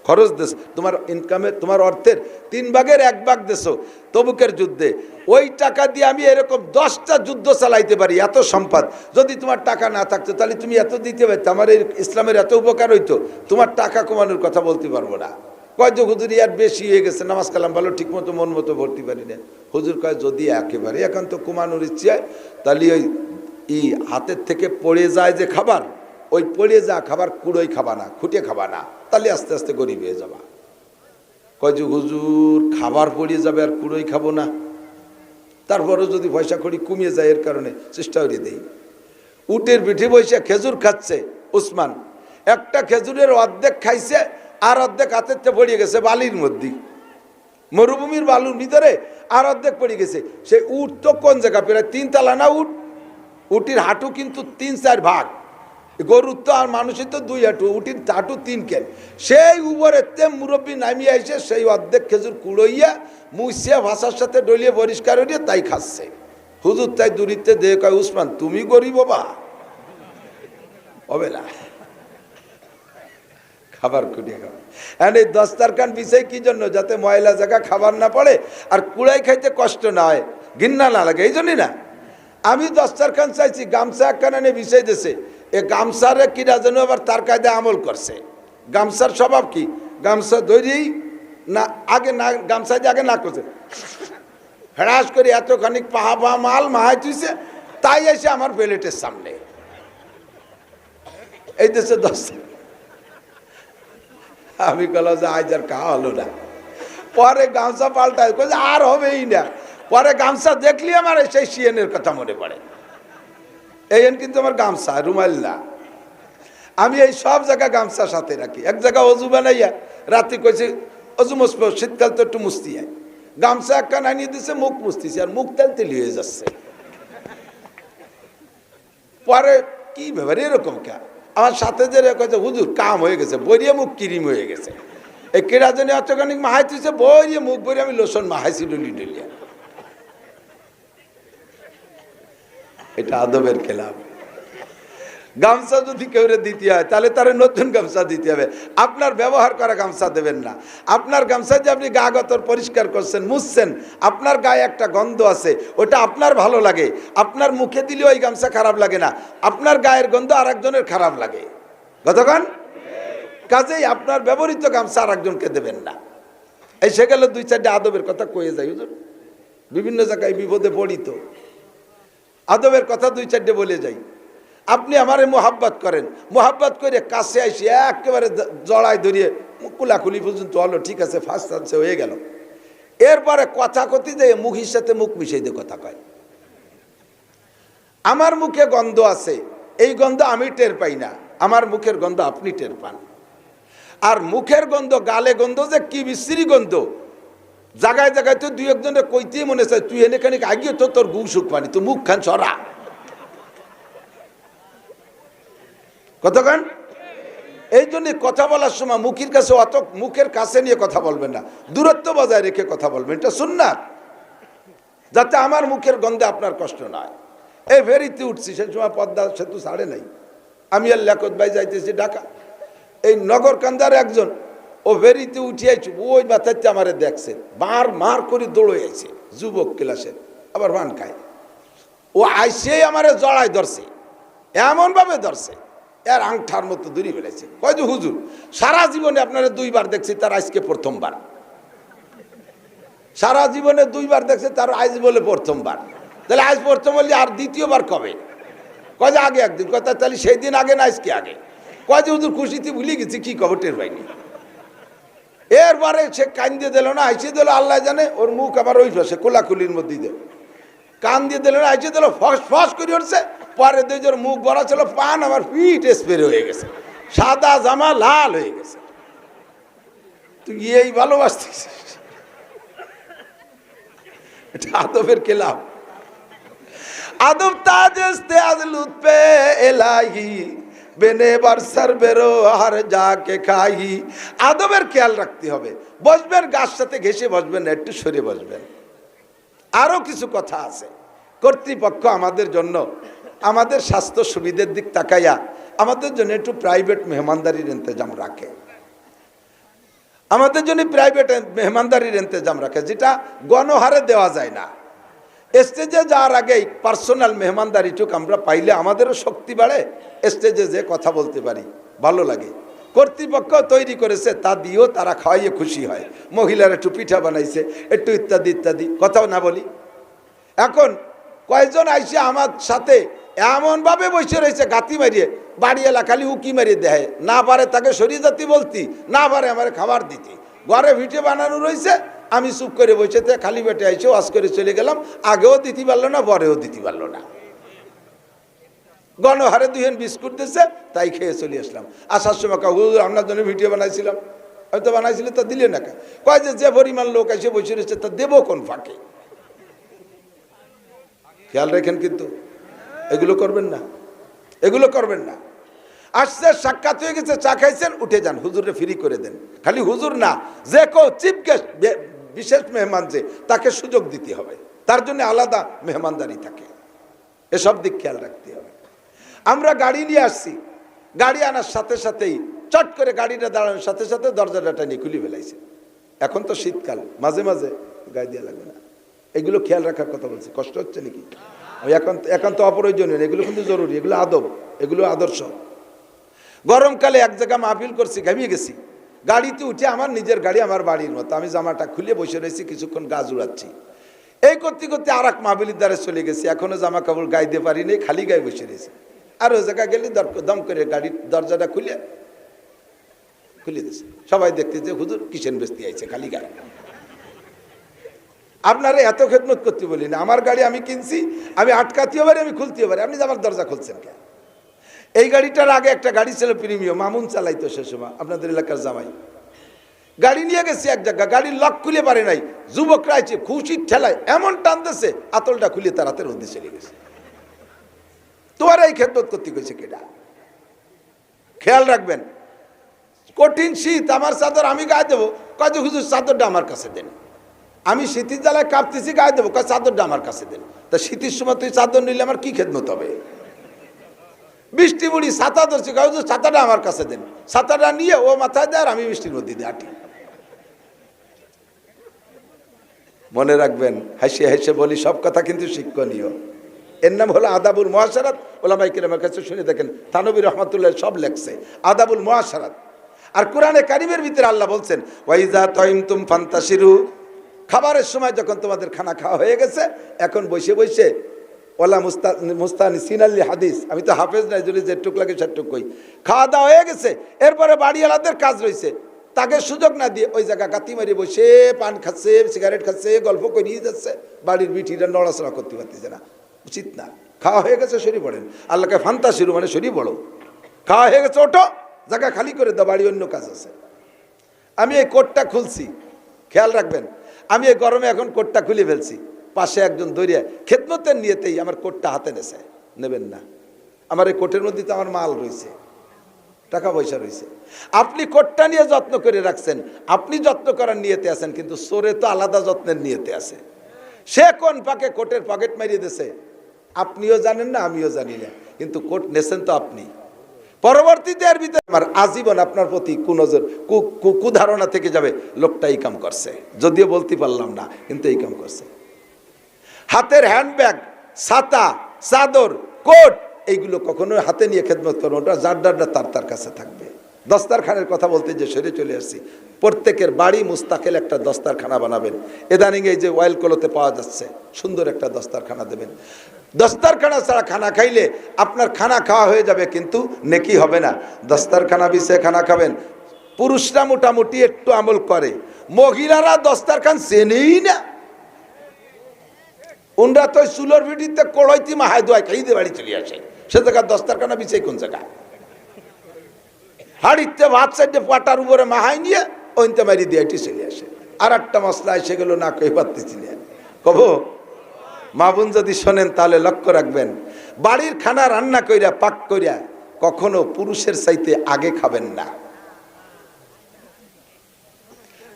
খরচ দেছ, তোমার ইনকামে তোমার অর্থের 3 ভাগের 1 ভাগ দেছো তবুকের যুদ্ধে, ওই টাকা দিয়ে আমি এরকম 10টা যুদ্ধ চালাইতে পারি, এত সম্পদ। যদি তোমার টাকা না থাকতো তাহলে তুমি এত দিতে পারতো, আমার এই ইসলামের এত উপকার হইতো, তোমার টাকা কমানোর কথা বলতে পারবো না। কয় যে হুজুর ইয়ার বেশি হয়ে গেছে, নামাজ কালাম ভালো ঠিক মতো মন মতো ভর্তি পারি না। হুজুর কয় যদি একেবারে একান্ত কমানোর ইচ্ছে হয় তাহলে ওই হাতের থেকে পড়ে যায় যে খাবার, ওই পড়ে যা খাবার কুড়োই খাবা না, খুঁটে খাবা না, তাহলে আস্তে আস্তে গরিব হয়ে যাবা। কয় যে হুজুর খাবার পড়ে যাবে আর কুড়োই খাবো না, তারপরেও যদি পয়সা কড়ি কমিয়ে যায় এর কারণে চেষ্টা করে দেই। উটের পিঠে বসে খেজুর খাচ্ছে উসমান, একটা খেজুরের অর্ধেক খাইছে আর অর্ধেক হাতের থেকে পড়ে গেছে বালির মধ্যে, মরুভূমির বালুর ভিতরে, আর অর্ধেক পড়ে গেছে। সেই উট তো কোন জায়গা, প্রায় 3 তলা না উট, উটির হাঁটু কিন্তু 3-4 ভাগ, গরুর তো আর মানুষের তো 2 হাঁটু, উটির হাঁটু 3 কেন। সেই উপরে মুরব্বী নামিয়ে এসে সেই অর্ধেক খেজুর কুড়াইয়া মুছিয়া ভাষার সাথে ডলিয়ে পরিষ্কার হইয়া তাই খাচ্ছে। হুজুর তাই দূরিতে দেখে কয় উসমান তুমি গরিব বাবা হবে না, খাবার কুড়িয়ে খাবার। হ্যাঁ এই দস্তারখান বিছাই কি জন্য? যাতে ময়লা জায়গা খাবার না পড়ে আর কুড়াই খাইতে কষ্ট না হয়, ঘৃণা না লাগে, এই জন্যই না। আমি দস্তারখান চাইছি, গামছা একখানা নিয়ে বিছাই দিয়েছে, এ গামছারে কিনা যেন আবার তার কায়দা আমল করছে। গামছার স্বভাব কি? গামছা ধরেই না আগে না গামছা দিয়ে আগে না করছে, হ্রাস করে এতখানি পাহা পাহা মাল মাহাই তুইছে, তাই এসে আমার প্লেটের সামনে এই দেশে দস্তার। আমি বললাম যে আজ আর খাওয়া হলো না। পরে গামছা পাল্টায় আর হবেই না, পরে গামছা দেখলি আমার সেই সিএনের কথা মনে পড়ে। এই কিন্তু আমার গামছা রুমাল না, আমি এই সব জায়গায় গামছা সাথে রাখি। এক জায়গায় অজু বানাইয়া রাতে কইছে অজু মুসব, শীতকাল তো একটু মুস্তি হয়, গামছা একটা আনিয়ে দিছে, মুখ মুস্তিছে আর মুখ তেল তেলি হয়ে যাচ্ছে। পরে কি ব্যাপার এরকম কে? আমার সাথে যে কয়েছে হুজুর কাম হয়ে গেছে, বইরিয়ে মুখ ক্রিম হয়ে গেছে, এই কেরা জানি অতখানি মাহাই তুইছে, বইরিয়ে মুখ বইরে আমি লোশন মাহাইছি ডলি ডলিয়া। এটা আদবের খেলাফ। গামছা যদি কেউ দিতে হয় তাহলে তার নতুন গামছা দিতে হবে, আপনার ব্যবহার করা গামছা দেবেন না। আপনার গামছা যে আপনি গা গতর পরিষ্কার করছেন, মুছছেন, আপনার গায়ে একটা গন্ধ আছে, ওটা আপনার ভালো লাগে, আপনার মুখে দিলে ওই গামছা খারাপ লাগে না, আপনার গায়ের গন্ধ আর একজনের খারাপ লাগে। কতক্ষণ কাজেই আপনার ব্যবহৃত গামছা আর একজনকে দেবেন না। এই সে গেল 2-4টা আদবের কথা কয়ে যাই হুজুর, বিভিন্ন জায়গায় বিপদে পড়ি তো আদবের কথা 2-4টে বলে যাই। আপনি আমারে মোহাব্বত করেন, মোহাব্বত করে কাছে আসি একেবারে জড়াই ধরিয়ে কুলাকুলি পর্যন্ত হলো, ঠিক আছে, ফার্স্ট চান্সে হয়ে গেল। এরপরে কথা কথি দিয়ে মুখের সাথে মুখ মিশাই দিয়ে কথা কয়। আমার মুখে গন্ধ আছে, এই গন্ধ আমি টের পাই না, আমার মুখের গন্ধ আপনি টের পান। আর মুখের গন্ধ, গালে গন্ধ যে কি বিশ্রী গন্ধ, জায়গায় জায়গায় তো দুই একজনের কইতেই মনে চায় তুই এনে খানিক আগিয়ে তো তোর গু সুখ পানি, তো মুখ খান ছড়া কতক্ষণ। এই জন্য কথা বলার সময় মুখের কাছে অত মুখের কাছে নিয়ে কথা বলবেন না, দূরত্ব বজায় রেখে কথা বলবেন, এটা সুন্নাত, যাতে আমার মুখের গন্ধে আপনার কষ্ট না হয়। এই ফেরিতে উঠছি, সেই সময় পদ্মা সেতু ছাড়ে নাই, আমি আর লেখত ভাই যাইতেছি ঢাকা, এই নগর কান্দার একজন ও ফেরিতে উঠিয়েছি, ওই মাথাতে আমারে দেখছে, মার মার করে দৌড়ে আইছে, যুবক ক্লাসে, আবার পান খায়, ও আইসেই আমারে জড়াই ধরছে, এমনভাবে ধরছে এর আংঠার মতো দূরি ফেলেছে। কয় যে হুজুর সারা জীবনে আপনারা দুইবার দেখছি, তার আজকে প্রথমবার, সারা জীবনে দুইবার দেখছে, তার আজ বলে প্রথমবার, তাহলে আজ প্রথম বললি আর দ্বিতীয়বার কবে? কয় যে আগে একদিন, কথা তাহলে সেই দিন আগে না আজকে আগে? কয় যে হুজুর খুশিতে ভুলে গেছি, কি খবর টের পাইনি। এরপরে সে কান দিয়ে দিল না, আইসে দিল আল্লাহ জানে, ওর মুখ আবার ওই পাশে কোলাকুলির মধ্যে দিল, কান দিয়ে দিল না, আইসে দিল ফস ফস করে উঠছে, পরে দুইজোর মুখ ভরা ছিল পান, আমার পিঠ স্প্রে হয়ে গেছে, সাদা জামা লাল হয়ে গেছে। তুই এই ভালোবাসতিস, এটা আদবের খেলাফ। আদব তাজস্তে আজ লুৎফে এলাহি বেনে বারসার বেরো আর যাকে খাই। আদবের খেয়াল রাখতে হবে, বসবেন গাছ সাথে ঘেসে বসবেন না, একটু সরে বসবেন। আরো কিছু কথা আছে, কর্তৃপক্ষ আমাদের জন্য, আমাদের স্বাস্থ্য সুবিধার দিক তাকাইয়া আমাদের জন্য একটু প্রাইভেট মেহমানদারির ইন্তজাম রাখে, আমাদের জন্য প্রাইভেট মেহমানদারির ইন্তজাম রাখে, যেটা গণহারে দেওয়া যায় না। স্টেজে যাওয়ার আগেই পার্সোনাল মেহমানদারিটুক আমরা পাইলে আমাদেরও শক্তি বাড়ে, স্টেজে যে কথা বলতে পারি, ভালো লাগে। কর্তৃপক্ষ তৈরি করেছে, তা দিয়েও তারা খাওয়াইয়ে খুশি হয়, মহিলারা একটু পিঠা বানাইছে, একটু ইত্যাদি ইত্যাদি, কথাও না বলি। এখন কয়েকজন আইসে আমার সাথে এমনভাবে বসে রয়েছে গাতি মারিয়ে, বাড়ি এলাকালি উকি মারিয়ে দেয়, না পারে তাকে সরিয়ে জাতি বলতি, না পারে আমার খাবার দিতে, ঘরে ভিটে বানানো রয়েছে, আমি চুপ করে বসে খালি পেটে আইসে ওয়াজ করে চলে গেলাম, আগেও দিতে পারলো না, পরেও দিতে পারলো না, গণহারে দুহেন বিস্কুট দিচ্ছে, তাই খেয়ে চলে আসলাম। আসার সময় হুজুর আপনার জন্য ভিডিও বানাইছিলাম, হয়তো বানাইছিল, তা দিলে না, কয় যে পরিমাণ লোক এসে বসে রয়েছে তা দেবো কোন ফাঁকে। খেয়াল রাখেন, কিন্তু এগুলো করবেন না, এগুলো করবেন না। আসছে, সাক্ষাৎ হয়ে গেছে, চা খাইছেন, উঠে যান, হুজুরে ফ্রি করে দেন। খালি হুজুর না, যে কেউ চিফ গেস্ট, বিশেষ মেহমান যে, তাকে সুযোগ দিতে হবে, তার জন্য আলাদা মেহমানদারি থাকে, এসব দিক খেয়াল রাখতে হবে। আমরা গাড়ি নিয়ে আসছি, গাড়ি আনার সাথে সাথেই চট করে গাড়িটা দাঁড়ানোর সাথে সাথে দরজাটা টেনে খুলে ফেলাইছে। এখন তো শীতকাল, মাঝে মাঝে গায়ে দেওয়া লাগবে না, এগুলো খেয়াল রাখার কথা বলছি, কষ্ট হচ্ছে নাকি? এখন তো অপ্রয়োজনীয়, এগুলো কিন্তু জরুরি, এগুলো আদব, এগুলো আদর্শ। গরমকালে এক জায়গায় মাহফিল করছি, ঘামিয়ে গেছি, গাড়িতে উঠে, আমার নিজের গাড়ি, আমার বাড়ির মতো, আমি জামাটা খুলে বসে রয়েছি, কিছুক্ষণ গা জুড়াচ্ছি, এই করতে করতে আর এক মাহফিলের দ্বারে চলে গেছি, এখনো জামা কাপড় গায়ে দিয়ে পারি নেই, খালি গায়ে বসে রয়েছি। আর ওই জায়গায় গেলে দম করে গাড়ির দরজাটা খুলে দিয়েছে, সবাই দেখতে যে হুজুর কিসেন বেস্তি আইছে খালি গায়ে। আপনারা এত খেদমত করতে বলি না, আমার গাড়ি আমি কিনছি, আমি আটকাতেও পারি, আমি খুলতেও পারি, আপনি আমার দরজা খুলছেন কেন? এই গাড়িটার আগে একটা গাড়ি ছিল প্রিমিয়াম, মামুন চালাইতো সে সময়, আপনাদের এলাকার জামাই, গাড়ি নিয়ে গেছি এক জায়গা, গাড়ির লক খুলে পারে নাই, যুবকরা আছে খুশির ঠেলায় এমন টানতেছে, আতলটা খুলে তার হাতের মধ্যে চলে গেছে। তোমার এই খেদমত করতে গেছে কেডা? খেয়াল রাখবেন, কঠিন শীত, আমার চাদর আমি গায়ে দেবো, কয় যে হুজুর চাদরটা আমার কাছে দেন, আমি শীতের জ্বালায় কাঁপতেছি, গায়ে দেবো, কয় চাদরটা আমার কাছে দেন। তা শীতের সময় তুই চাদর নিলে আমার কি খেদমত হবে? বৃষ্টি বুড়ি ছাতা ধরছি, কয় হুজুর ছাতাটা আমার কাছে দেন, ছাতাটা নিয়ে ও মাথায় দেয় আর আমি বৃষ্টির মধ্যে দিয়ে হাঁটি। মনে রাখবেন, হাসি হাসি বলি, সব কথা কিন্তু শিক্ষণীয়। এর নাম হলো আদাবুল মুআশারাত। ওলামায়ে কেরামের কাছে শুনে দেখেন, থানবী রহমাতুল্লাহ সব লেখছে আদাবুল মুআশারাত। আর কোরআনে কারিমের ভিতরে আল্লাহ বলছেন, ওয়াইজা তাইমতুম ফান্তাশিরু, খাবারের সময় যখন তোমাদের খানা খাওয়া হয়ে গেছে, এখন বসে বসে ওলা মুস্তানি সিনাল্লি হাদিস, আমি তো হাফেজ নাই, যদি যেটুক লাগে সেটুক কই। খাওয়া দাওয়া হয়ে গেছে, এরপরে বাড়িওয়ালাদের কাজ রয়েছে, তাকে সুযোগ না দিয়ে ওই জায়গা কাতি মারি বসে পান খাচ্ছে, সিগারেট খাচ্ছে, গল্প করিয়ে যাচ্ছে, বাড়ির বিটিরা নড়াচড়া করতে পারতেছে না, উচিত না। খাওয়া হয়ে গেছে সরি পড়েন, আল্লাহকে ফান্তা শুরু মানে সরি পড়ো। খাওয়া হয়ে গেছে, ওঠো, জায়গা খালি করে দাও, বাড়ি অন্য কাজ আছে। আমি এই কোটটা খুলছি, খেয়াল রাখবেন, আমি এই গরমে এখন কোটটা খুলে ফেলছি, পাশে একজন দৌড়িয়ে খেদমতের নিয়েতেই আমার কোটটা হাতে নেছে, নেবেন না। আমার এই কোটের মধ্যে তো আমার মাল রয়েছে, টাকা পয়সা রয়েছে। আপনি কোটটা নিয়ে যত্ন করে রাখছেন, আপনি যত্ন করার নিয়েতে আছেন, কিন্তু চোরে তো আলাদা যত্নের নিয়েতে আছে। সে কোন পাকে কোটের পকেট মারিয়ে দিয়েছে আপনিও জানেন না, আমিও জানি না, কিন্তু কোট নেছেন তো আপনি। পরবর্তীতে এর ভিতরে আমার আজীবন আপনার প্রতি কুধারণা থেকে যাবে, লোকটা এই কাম করছে, যদিও বলতে পারলাম না, কিন্তু এই কাম করছে। হাতের হ্যান্ডব্যাগ, ছাতা, চাদর, কোট, এইগুলো কখনো হাতে নিয়ে খেদমত করবো, ওটা যার তার কাছে থাকবে। দস্তারখানের কথা বলতে যে সরে চলে আসছি, প্রত্যেকের বাড়ি মুস্তাকিল একটা দস্তারখানা বানাবেন। ইদানিং এই যে ওয়েল কলোতে পাওয়া যাচ্ছে, সুন্দর একটা দস্তারখানা দেবেন। দস্তারখানা ছাড়া খানা খাইলে আপনার খানা খাওয়া হয়ে যাবে, কিন্তু নেকি হবে না। দস্তারখানা বিছে খানা খাবেন। পুরুষরা মোটামুটি একটু আমল করে, মহিলারা দস্তারখান চেনেই না। উনরা তো চুলোর ভিডিতে কড়াইতি মাহাই দোয়াই খাইতে বাড়ি চলে আসে, সে জায়গায় দস্তারখানা বিছে কোন জায়গায়? হাড়িতে ভাত সাইডে পাটার উপরে মাহাই নিয়ে ওইতে মারি দিয়ে চলে আসে। আর একটা মশলা এসে গেল, না কই পারতেছিলেন কব। মা বোন যদি শোনেন তাহলে লক্ষ্য রাখবেন, বাড়ির খানা রান্না কইরা পাক কইরা কখনো পুরুষের চাইতে আগে খাবেন না,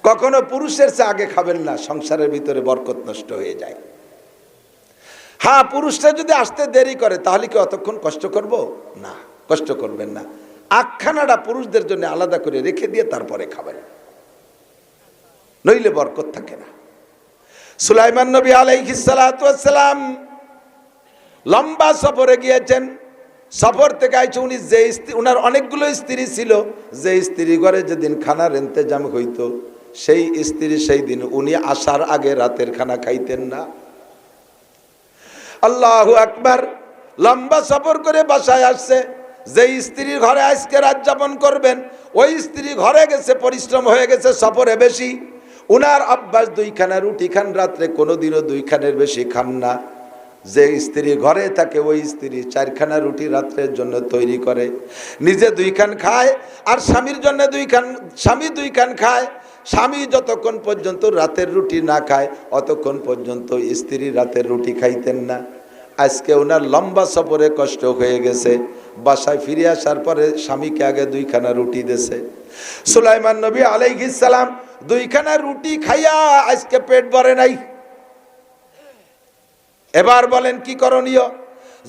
কখনো পুরুষের চেয়ে আগে খাবেন না, সংসারের ভিতরে বরকত নষ্ট হয়ে যায়। হ্যাঁ, পুরুষরা যদি আসতে দেরি করে তাহলে কি অতক্ষণ কষ্ট করব? না, কষ্ট করবেন না। আখখানাটা পুরুষদের জন্য আলাদা করে রেখে দিয়ে তারপরে খাবেন, নইলে বরকত থাকে না। সুলাইমান নবী আলাইহিস সালাতু ওয়াস সালাম লম্বা সফরে গিয়েছেন। সফর থেকে আইছে উনি, যে উনার অনেকগুলো স্ত্রী ছিল, যে স্ত্রী ঘরে যেদিন খানার ইন্তজাম হইতো, সেই স্ত্রী সেই দিন উনি আসার আগে রাতের খানা খাইতেন না। আল্লাহু আকবার। লম্বা সফর করে বাসায় আসছে, যে স্ত্রীর ঘরে আজকে রাত যাপন করবেন, ওই স্ত্রী ঘরে গেছে, পরিশ্রম হয়ে গেছে, সফরে বেশি। উনার অভ্যাস 2 খানা রুটি খান রাত্রে, কোনোদিনও 2 খানের বেশি খান না। যে স্ত্রী ঘরে থাকে ওই স্ত্রী 4 খানা রুটি রাত্রের জন্য তৈরি করে, নিজে 2 খান খায়, আর স্বামীর জন্য 2 খান, স্বামী 2 খান খায়। স্বামী যতক্ষণ পর্যন্ত রাতের রুটি না খায় অতক্ষণ পর্যন্ত স্ত্রী রাতের রুটি খাইতেন না। আজকে ওনার লম্বা সফরে কষ্ট হয়ে গেছে, বাসায় ফিরে আসার পরে স্বামীকে আগে 2 খানা রুটি দিয়েছে। সুলাইমান নবী আলাইহিস সালাম 2 খানা রুটি খাইয়া আজকে পেট ভরে নাই। এবার বলেন কি করণীয়?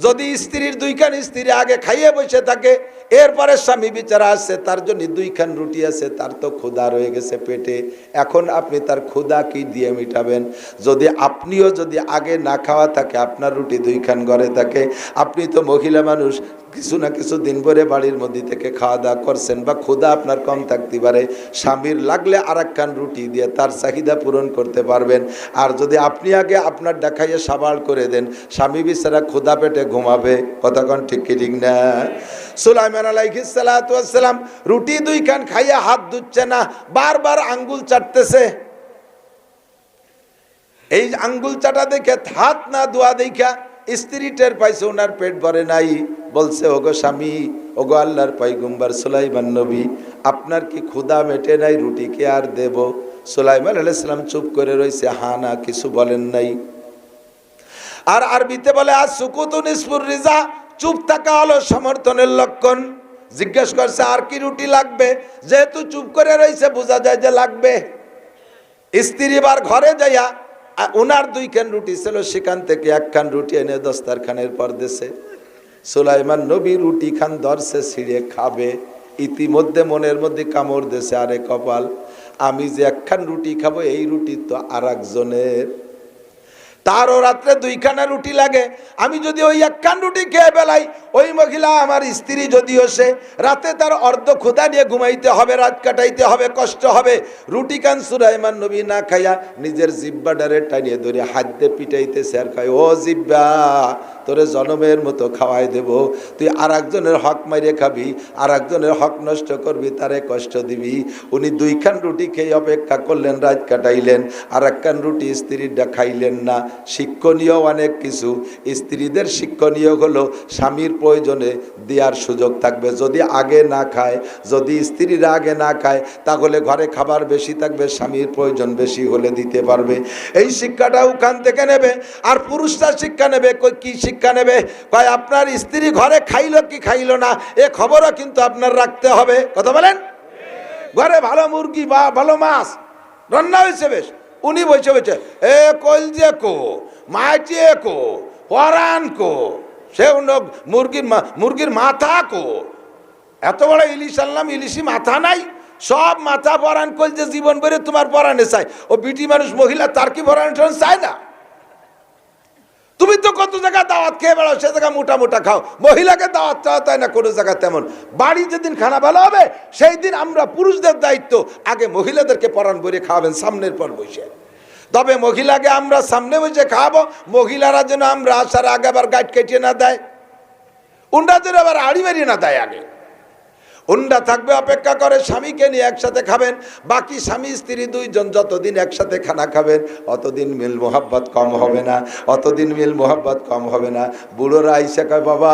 যদি স্ত্রীর 2 খান স্ত্রী আগে খাইয়ে বসে থাকে, এরপরে স্বামী বিচারা আসছে, তার জন্য 2 খান রুটি আছে, তার তো ক্ষুধা রয়ে গেছে পেটে, এখন আপনি তার ক্ষুধা কি দিয়ে মিটাবেন? যদি আপনিও যদি আগে না খাওয়া থাকে, আপনার রুটি 2 খান ঘরে থাকে, আপনি তো মহিলা মানুষ, কিছু না কিছু দিন ভরে বাড়ির মধ্যে থেকে খাওয়া দাওয়া করছেন, বা ক্ষুধা আপনার কম থাকতে পারে, স্বামীর লাগলে আর 1 খান রুটি দিয়ে তার চাহিদা পূরণ করতে পারবেন। আর যদি আপনি আগে আপনার দেখাইয়ে সাবাল করে দেন, স্বামী বিচারা ক্ষুধা পেটে ঘুমাবে। কতক্ষণ ঠিক কি ঠিক না? সুলাইমান আলাইহিস সালাতু ওয়াস সালাম রুটি 2 খান খাইয়া হাত ধুচ্ছে না, বারবার আঙ্গুল চাটতেছে। এই আঙ্গুল চাটা দেখে, হাত না ধোয়া দেখা স্ত্রী টের পাইছে ওনার পেট ভরে নাই। বলছে, ওগো স্বামী, ওগো আল্লাহর পয়গম্বর সুলাইমান নবী, আপনার কি ক্ষুধা মেটে নাই? রুটি কে আর দেব? সুলাইমান আলাইহিস সালাম চুপ করে রয়েছে, হা না, কিছু বলেন নাই। আর আরবিতে বলে আজ সুকুতুন নিসফুর রিজা, চুপ থাকা হলো সমর্থনের লক্ষণ। জিজ্ঞেস করছে, আর কি রুটি লাগবে? যেহেতু চুপ করে রয়েছে, বোঝা যায় যে লাগবে। স্ত্রী বার ঘরে যাইয়া ওনার 2 খান রুটি ছিল, সেখান থেকে 1 খান রুটি এনে দস্তারখানের পর দেশে সুলাইমান নবী রুটি খান ধরছে, ছিঁড়ে খাবে। ইতিমধ্যে মনের মধ্যে কামড় দেশে, আরে কপাল, আমি যে 1 খান রুটি খাবো, এই রুটি তো আর একজনের। তারও রাত্রে 2খানা রুটি লাগে। আমি যদি ওই 1খান রুটি খেয়ে বেলাই, ওই মহিলা আমার স্ত্রী যদিও সে রাতে তার অর্ধ ক্ষুধা নিয়ে ঘুমাইতে হবে, রাত কাটাইতে হবে, কষ্ট হবে। রুটি কান সুলাইমান নবী না খাইয়া নিজের জিব্বাটারে টানিয়ে ধরে হাত দিয়ে পিটাইতেছে আর কয়, ও জিব্বা, তোরে জনমের মতো খাওয়াই দেব, তুই আর একজনের হক মাইরে খাবি, আর একজনের হক নষ্ট করবি, তারে কষ্ট দিবি। উনি 2খান রুটি খেয়ে অপেক্ষা করলেন, রাত কাটাইলেন, আর 1খান রুটি স্ত্রীরা খাইলেন না। শিক্ষণীয় অনেক কিছু। স্ত্রীদের শিক্ষণীয় হলো স্বামীর প্রয়োজনে দেওয়ার সুযোগ থাকবে। যদি আগে না খায়, যদি স্ত্রীরা আগে না খায়, তাহলে ঘরে খাবার বেশি থাকবে, স্বামীর প্রয়োজন বেশি হলে দিতে পারবে। এই শিক্ষাটা ওখান থেকে নেবে। আর পুরুষরা শিক্ষা নেবে, কি শিক্ষা নেবে? কয় আপনার স্ত্রী ঘরে খাইলো কি খাইলো না এ খবরও কিন্তু আপনার রাখতে হবে। কথা বলেন? ঘরে ভালো মুরগি বা ভালো মাছ রান্না হয়েছে, বেশ, উনি বসে বসে এ কলজে কো, মাটিয়ে কো, পরান কো, সে মুরগির মাথা কো। এত বড় ইলিশ আনলাম, ইলিশি মাথা নাই, সব মাথা পরান কলজে জীবন ভরে তোমার পরানে চাই। ও বিটি মানুষ মহিলা, তার কি পরান চায় না? তুমি তো কত জায়গায় দাওয়াত খেয়ে বেড়াও, সে জায়গায় মোটা মোটা খাও, মহিলাকে দাওয়াত চাওয়া তাই না কোনো জায়গায় তেমন। বাড়ি যেদিন খানা ভালো হবে সেই দিন আমরা পুরুষদের দায়িত্ব, আগে মহিলাদেরকে পরাণ ভরে খাওয়াবেন সামনের পর বসে। তবে মহিলাকে আমরা সামনে বসে খাওয়াবো, মহিলারা যেন আমরা আসার আগে আবার গাইড কেটে না দেয়, উন্ডা যেন আবার আড়ি মেরিয়ে না দেয়। আগে উন্ডা থাকবে, অপেক্ষা করে স্বামীকে নিয়ে একসাথে খাবেন। বাকি স্বামী স্ত্রী 2জন যতদিন একসাথে খানা খাবেন, অতদিন মিল মোহাব্বত কম হবে না, অতদিন মিল মোহাব্বত কম হবে না। বুড়োরা আইসা কয়, বাবা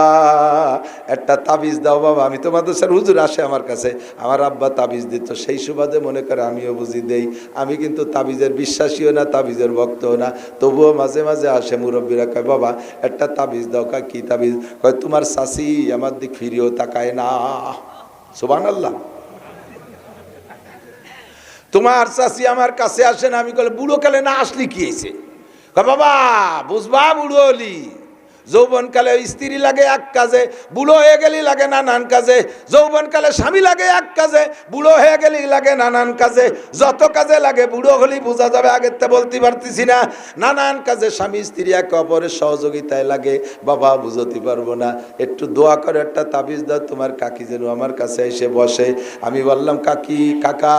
একটা তাবিজ দাও বাবা। আমি তো মাদ্রাসার হুজুর আসে আমার কাছে, আমার আব্বা তাবিজ দিত, সেই সুবাদে মনে করে আমিও বুঝি দেই। আমি কিন্তু তাবিজের বিশ্বাসীও না, তাবিজের ভক্তও না, তবুও মাঝে মাঝে আসে মুরব্বীরা, কয় বাবা একটা তাবিজ দাও। কয় কি তাবিজ? কয় তোমার শাশি আমার দিক ফিরিয়েও তাকায় না। সুবহানাল্লাহ। তোমার চাষি আমার কাছে আসেন, আমি বলে বুড়ো কালে না আসলি কি হয়েছে? বাবা বুঝবা, বুড়ো হলি, যৌবনকালে স্ত্রী লাগে এক কাজে, বুড়ো হয়ে গেলি লাগে নানান কাজে। যৌবনকালে স্বামী লাগে এক কাজে, বুড়ো হয়ে গেলি লাগে নানান কাজে। যত কাজে লাগে বুড়ো হলি বোঝা যাবে, আগের তা বলতে পারতেছি না। নানান কাজে স্বামী স্ত্রী একে অপরের সহযোগিতায় লাগে। বাবা বুঝতে পারবো না, একটু দোয়া করে একটা তাবিজ দাও, তোমার কাকি যেন আমার কাছে এসে বসে। আমি বললাম, কাকি কাকা,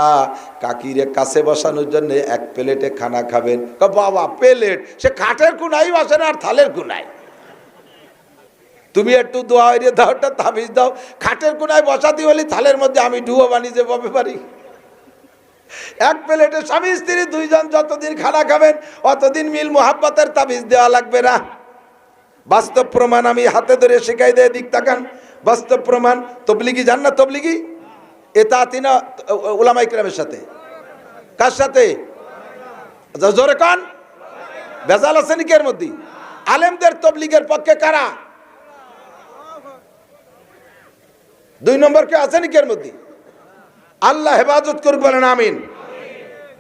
কাকিরে কাছে বসানোর জন্য 1 প্লেটে খানা খাবেন। বাবা প্লেট, সে কাঠের কোনাই বসে না আর থালের কোনায়। তুমি একটু দোয়া হইরে দাও, একটা তাবিজ দাও। খাটের কোনায় বসাতে বলি, থালের মধ্যে আমি ডুয়ো বানিয়ে যে পাবে পারি। 1 প্লেটে স্বামী স্ত্রী 2জন যতদিন খানা খাবেন, অতদিন মিল মোহাব্বতের তাবিজ দেওয়া লাগবে না। বাস্তব প্রমাণ আমি হাতে ধরে শিখাই দেয়, দিক তাকান। বাস্তব প্রমাণ। তবলিগি জান না? তবলিগি এতাআতি না উলামা ইকরামের সাথে? কার সাথে? জোরে কান। ভেজাল আছে নাকি এর মধ্যে? আলেমদের তবলিগের পক্ষে কারা? 2 নম্বর কে আছে নাকি এর মধ্যে? আল্লাহ হেফাজত করবে, বলেন আমিন।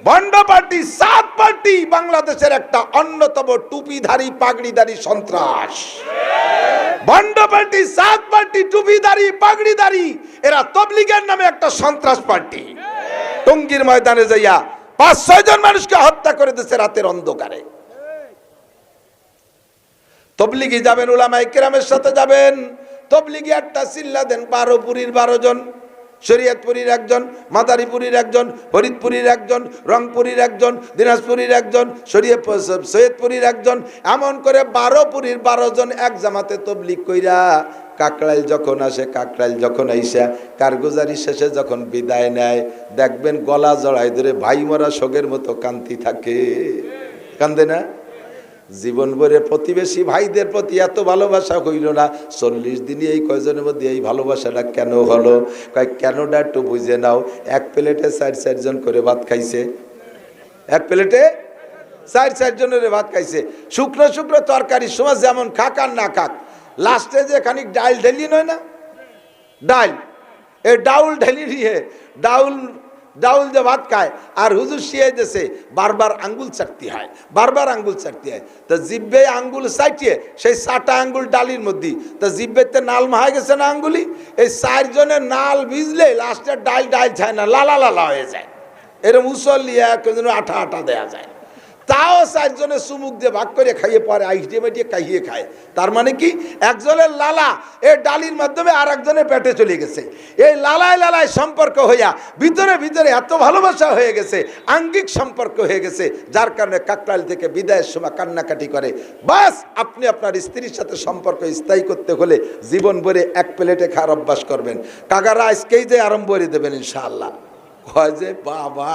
বন্ড পার্টি 7 পার্টি বাংলাদেশের একটা অন্যতম টুপিধারী পাগড়িধারী সন্ত্রাস। বন্ড পার্টি 7 পার্টি টুপিধারী পাগড়িধারী, এরা তবলিগের নামে একটা সন্ত্রাস পার্টি। টঙ্গীর ময়দানে যাইয়া 5-6 জন মানুষকে হত্যা করে দিয়েছে রাতের অন্ধকারে। তবলিগি যাবেন, উলামা ইকরামের সাথে যাবেন। তবলিগি একটা চিল্লা দেন, 12 পুরীর 12 জন, শরীয়তপুরীর 1 জন, মাদারীপুরীর 1 জন, ফরিদপুরীর 1 জন, রংপুরীর 1 জন, দিনাজপুরীর 1 জন, সৈয়দপুরীর 1 জন, এমন করে 12 পুরীর 12 জন এক জামাতে তবলিগ কইরা কাকরাইল যখন আসে, কাকরাইল যখন আইসা কারগুজারি শেষে যখন বিদায় নেয়, দেখবেন গলা জড়াই ধরে ভাই মরা শোকের মতো কান্তি থাকে। কান্দে না? জীবন ভরে প্রতিবেশী ভাইদের প্রতি এত ভালোবাসা হইল না, 40 দিনই এই কয়জনের মধ্যে এই ভালোবাসাটা কেন হলো? কেনটা একটু বুঝে নাও। 1 প্লেটে 4 জন করে ভাত খাইছে। 1 প্লেটে 4 জনের ভাত খাইছে। শুকনো শুকনো তরকারি সময় যেমন খাক আর না খাক, লাস্টে যে খানিক ডাল ঢেলি নয় না, ডাল, এই ডাউল ঢেলি নিয়ে ডাউল যে ভাত খায়, আর হুজুর শিয়ে দেশে বারবার আঙ্গুল চাটতে হয়, বারবার আঙ্গুল চাটতে হয়। তা জিব্বে আঙ্গুল চাটিয়ে সেই 4টা আঙ্গুল ডালির মধ্যে, তা জিব্বেতে নাল মাহা গেছে না আঙ্গুলি, এই 4 জনের নাল ভিজলে লাস্টে ডাল ছায় না, লালা লালা হয়ে যায়। এরকম উসল লিয়ে যেন আঠা আঠা দেওয়া যায়। তাও চারজনে চুমুক দিয়ে ভাগ করে খাইয়ে পরে আইসিয়ে দিয়ে খাইয়ে খায়। তার মানে কি, একজনের লালা এই ডালির মাধ্যমে আর একজনের পেটে চলে গেছে। এই লালায় লালায় সম্পর্ক হইয়া ভিতরে ভিতরে এত ভালোবাসা হয়ে গেছে, আঙ্গিক সম্পর্ক হয়ে গেছে, যার কারণে কাকরাইল থেকে বিদায়ের সময় কান্নাকাটি করে। বাস আপনি আপনার স্ত্রীর সাথে সম্পর্ক স্থায়ী করতে হলে জীবন ভরে এক প্লেটে খাওয়ার অভ্যাস করবেন। কাকারা আজকেই যে আরম্ভ করে দেবেন ইনশাআল্লাহ। কয় যে বাবা,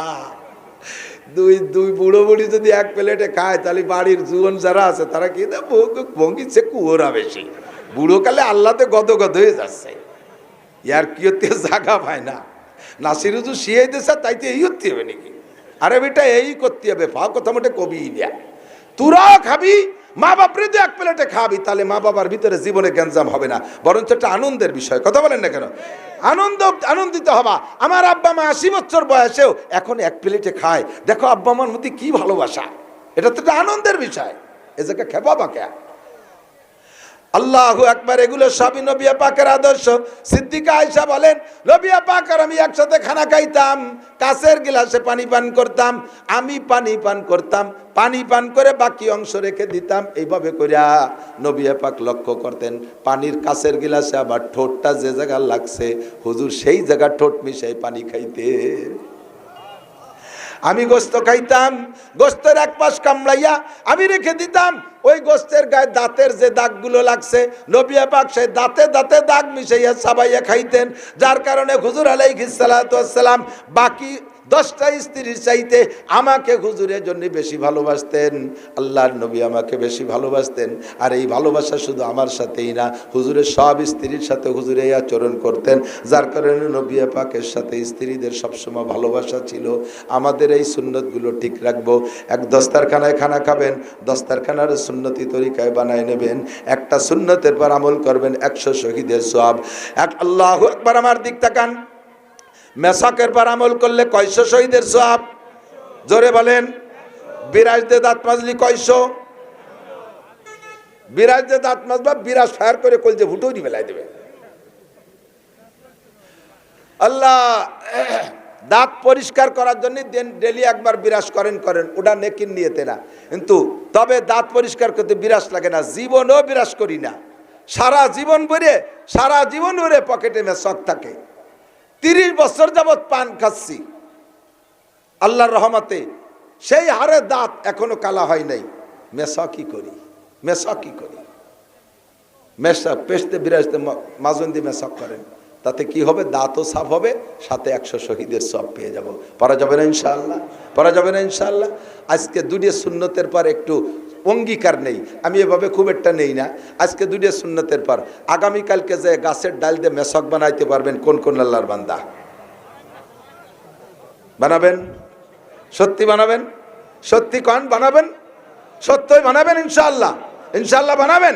দুই বুড়ো বুড়ি যদি এক প্লেটে খায় তাহলে বাড়ির জুয়ন যারা আছে তারা কি ভঙ্গিছে কুয়োরা বেশি, বুড়ো কালে আল্লাহতে গদগদ হয়ে যাচ্ছে। ইয়ার কি হতে জায়গা পায় না, নাসির হুজুর শিয়াই দিয়েছে তাইতে এই হতে হবে নাকি? আরে বেটা এই করতে হবে, ফা কথা মোটে কবি দেয়। তোরাও খাবি, মা বাপরে তো এক প্লেটে খাবি, তাহলে মা বাবার ভিতরে জীবনে গ্যাঞ্জাম হবে না, বরঞ্চ একটা আনন্দের বিষয়। কথা বলেন না কেন? আনন্দিত হবা। আমার আব্বা মা 80 বছর বয়সেও এখন এক প্লেটে খায়, দেখো আব্বা মার মধ্যে কি ভালোবাসা, এটা তো একটা আনন্দের বিষয়। এ জায়গা খেপা বাঁকা। আল্লাহু আকবার। এগুলো সবই নবী পাকের আদর্শ। সিদ্দিকা আয়েশা বলেন, নবী পাক আর আমি একসাথে খানা খাইতাম, কাঁচের গিলাসে পানি পান করতাম, আমি পানি পান করতাম, পানি পান করে বাকি অংশ রেখে দিতাম। এইভাবে করিয়া নবী পাক লক্ষ্য করতেন, পানির কাঁচের গিলাসে আবার ঠোঁটটা যে জায়গা লাগছে হুজুর সেই জায়গা ঠোঁট মিশাই পানি খাইতে। আমি গোস্ত খাইতাম, গোস্তের এক পাশ কামড়াইয়া আমি রেখে দিতাম, ওই গোস্তের গায়ে দাঁতের যে দাগগুলো লাগছে নবী পাক সেই দাঁতে দাঁতে দাগ মিশাইয়া চাবাইয়া খাইতেন। যার কারণে হুজুর আলাইহিস সালাতু ওয়াস সালাম বাকি 10টা স্ত্রীর চাইতে আমাকে হুজুরের জন্য বেশি ভালোবাসতেন। আল্লাহর নবী আমাকে বেশি ভালোবাসতেন। আর এই ভালোবাসা শুধু আমার সাথেই না, হুজুরের সব স্ত্রীর সাথে হুজুর এই আচরণ করতেন। যার কারণে নবী পাকের সাথে স্ত্রীদের সবসময় ভালোবাসা ছিল। আমাদের এই সুন্নতগুলো ঠিক রাখবো। এক দস্তারখানায় খানা খাবেন, দস্তারখানার সুন্নতি তরিকায় বানায় নেবেন, একটা সুন্নতের পর আমল করবেন, 100 শহীদের সওয়াব। এক আল্লাহু আকবার। আমার দিক তাকান। মেসাকের পর আমল করলে কয়শো শহীদের সওয়াব? জোরে বলেন। বিরাজ দে দাঁত মাজলি কয়শো? বিরাজ দে দাঁত মাজবা, বিরাজ ফায়ার করে কলজে ভুটো বেলায় দেবে। আল্লাহ দাঁত পরিষ্কার করার জন্য ডেলি একবার বিরাজ করেন, ওটা নেকির নিয়েতে না, কিন্তু তবে দাঁত পরিষ্কার করতে বিরাজ লাগে না, জীবনও বিরাজ করি না। সারা জীবন ভরে পকেটে মেসক থাকে। 30 বছর যাবৎ পান খাচ্ছি, আল্লাহর রহমতে সেই হারে দাঁত এখনো কালা হয় নাই। মেসা কি করি? মেসা পেশতে বিরাজতে মাজুন দিয়ে মেসক করেন, তাতে কি হবে? দাঁতও সাফ হবে, সাথে 100 শহীদের সব পেয়ে যাব। পারা যাবে না ইনশাআল্লাহ? আজকে 2 সুন্নতের পর একটু অঙ্গীকার নেই, আমি এভাবে খুব একটা নেই না। আজকে 2 সুন্নতের পর আগামীকালকে যে গাছের ডাল দিয়ে মেসক বানাইতে পারবেন কোন আল্লাহর বান্দা? বানাবেন? সত্যি বানাবেন? সত্যি কন বানাবেন? সত্যই বানাবেন ইনশাআল্লাহ বানাবেন।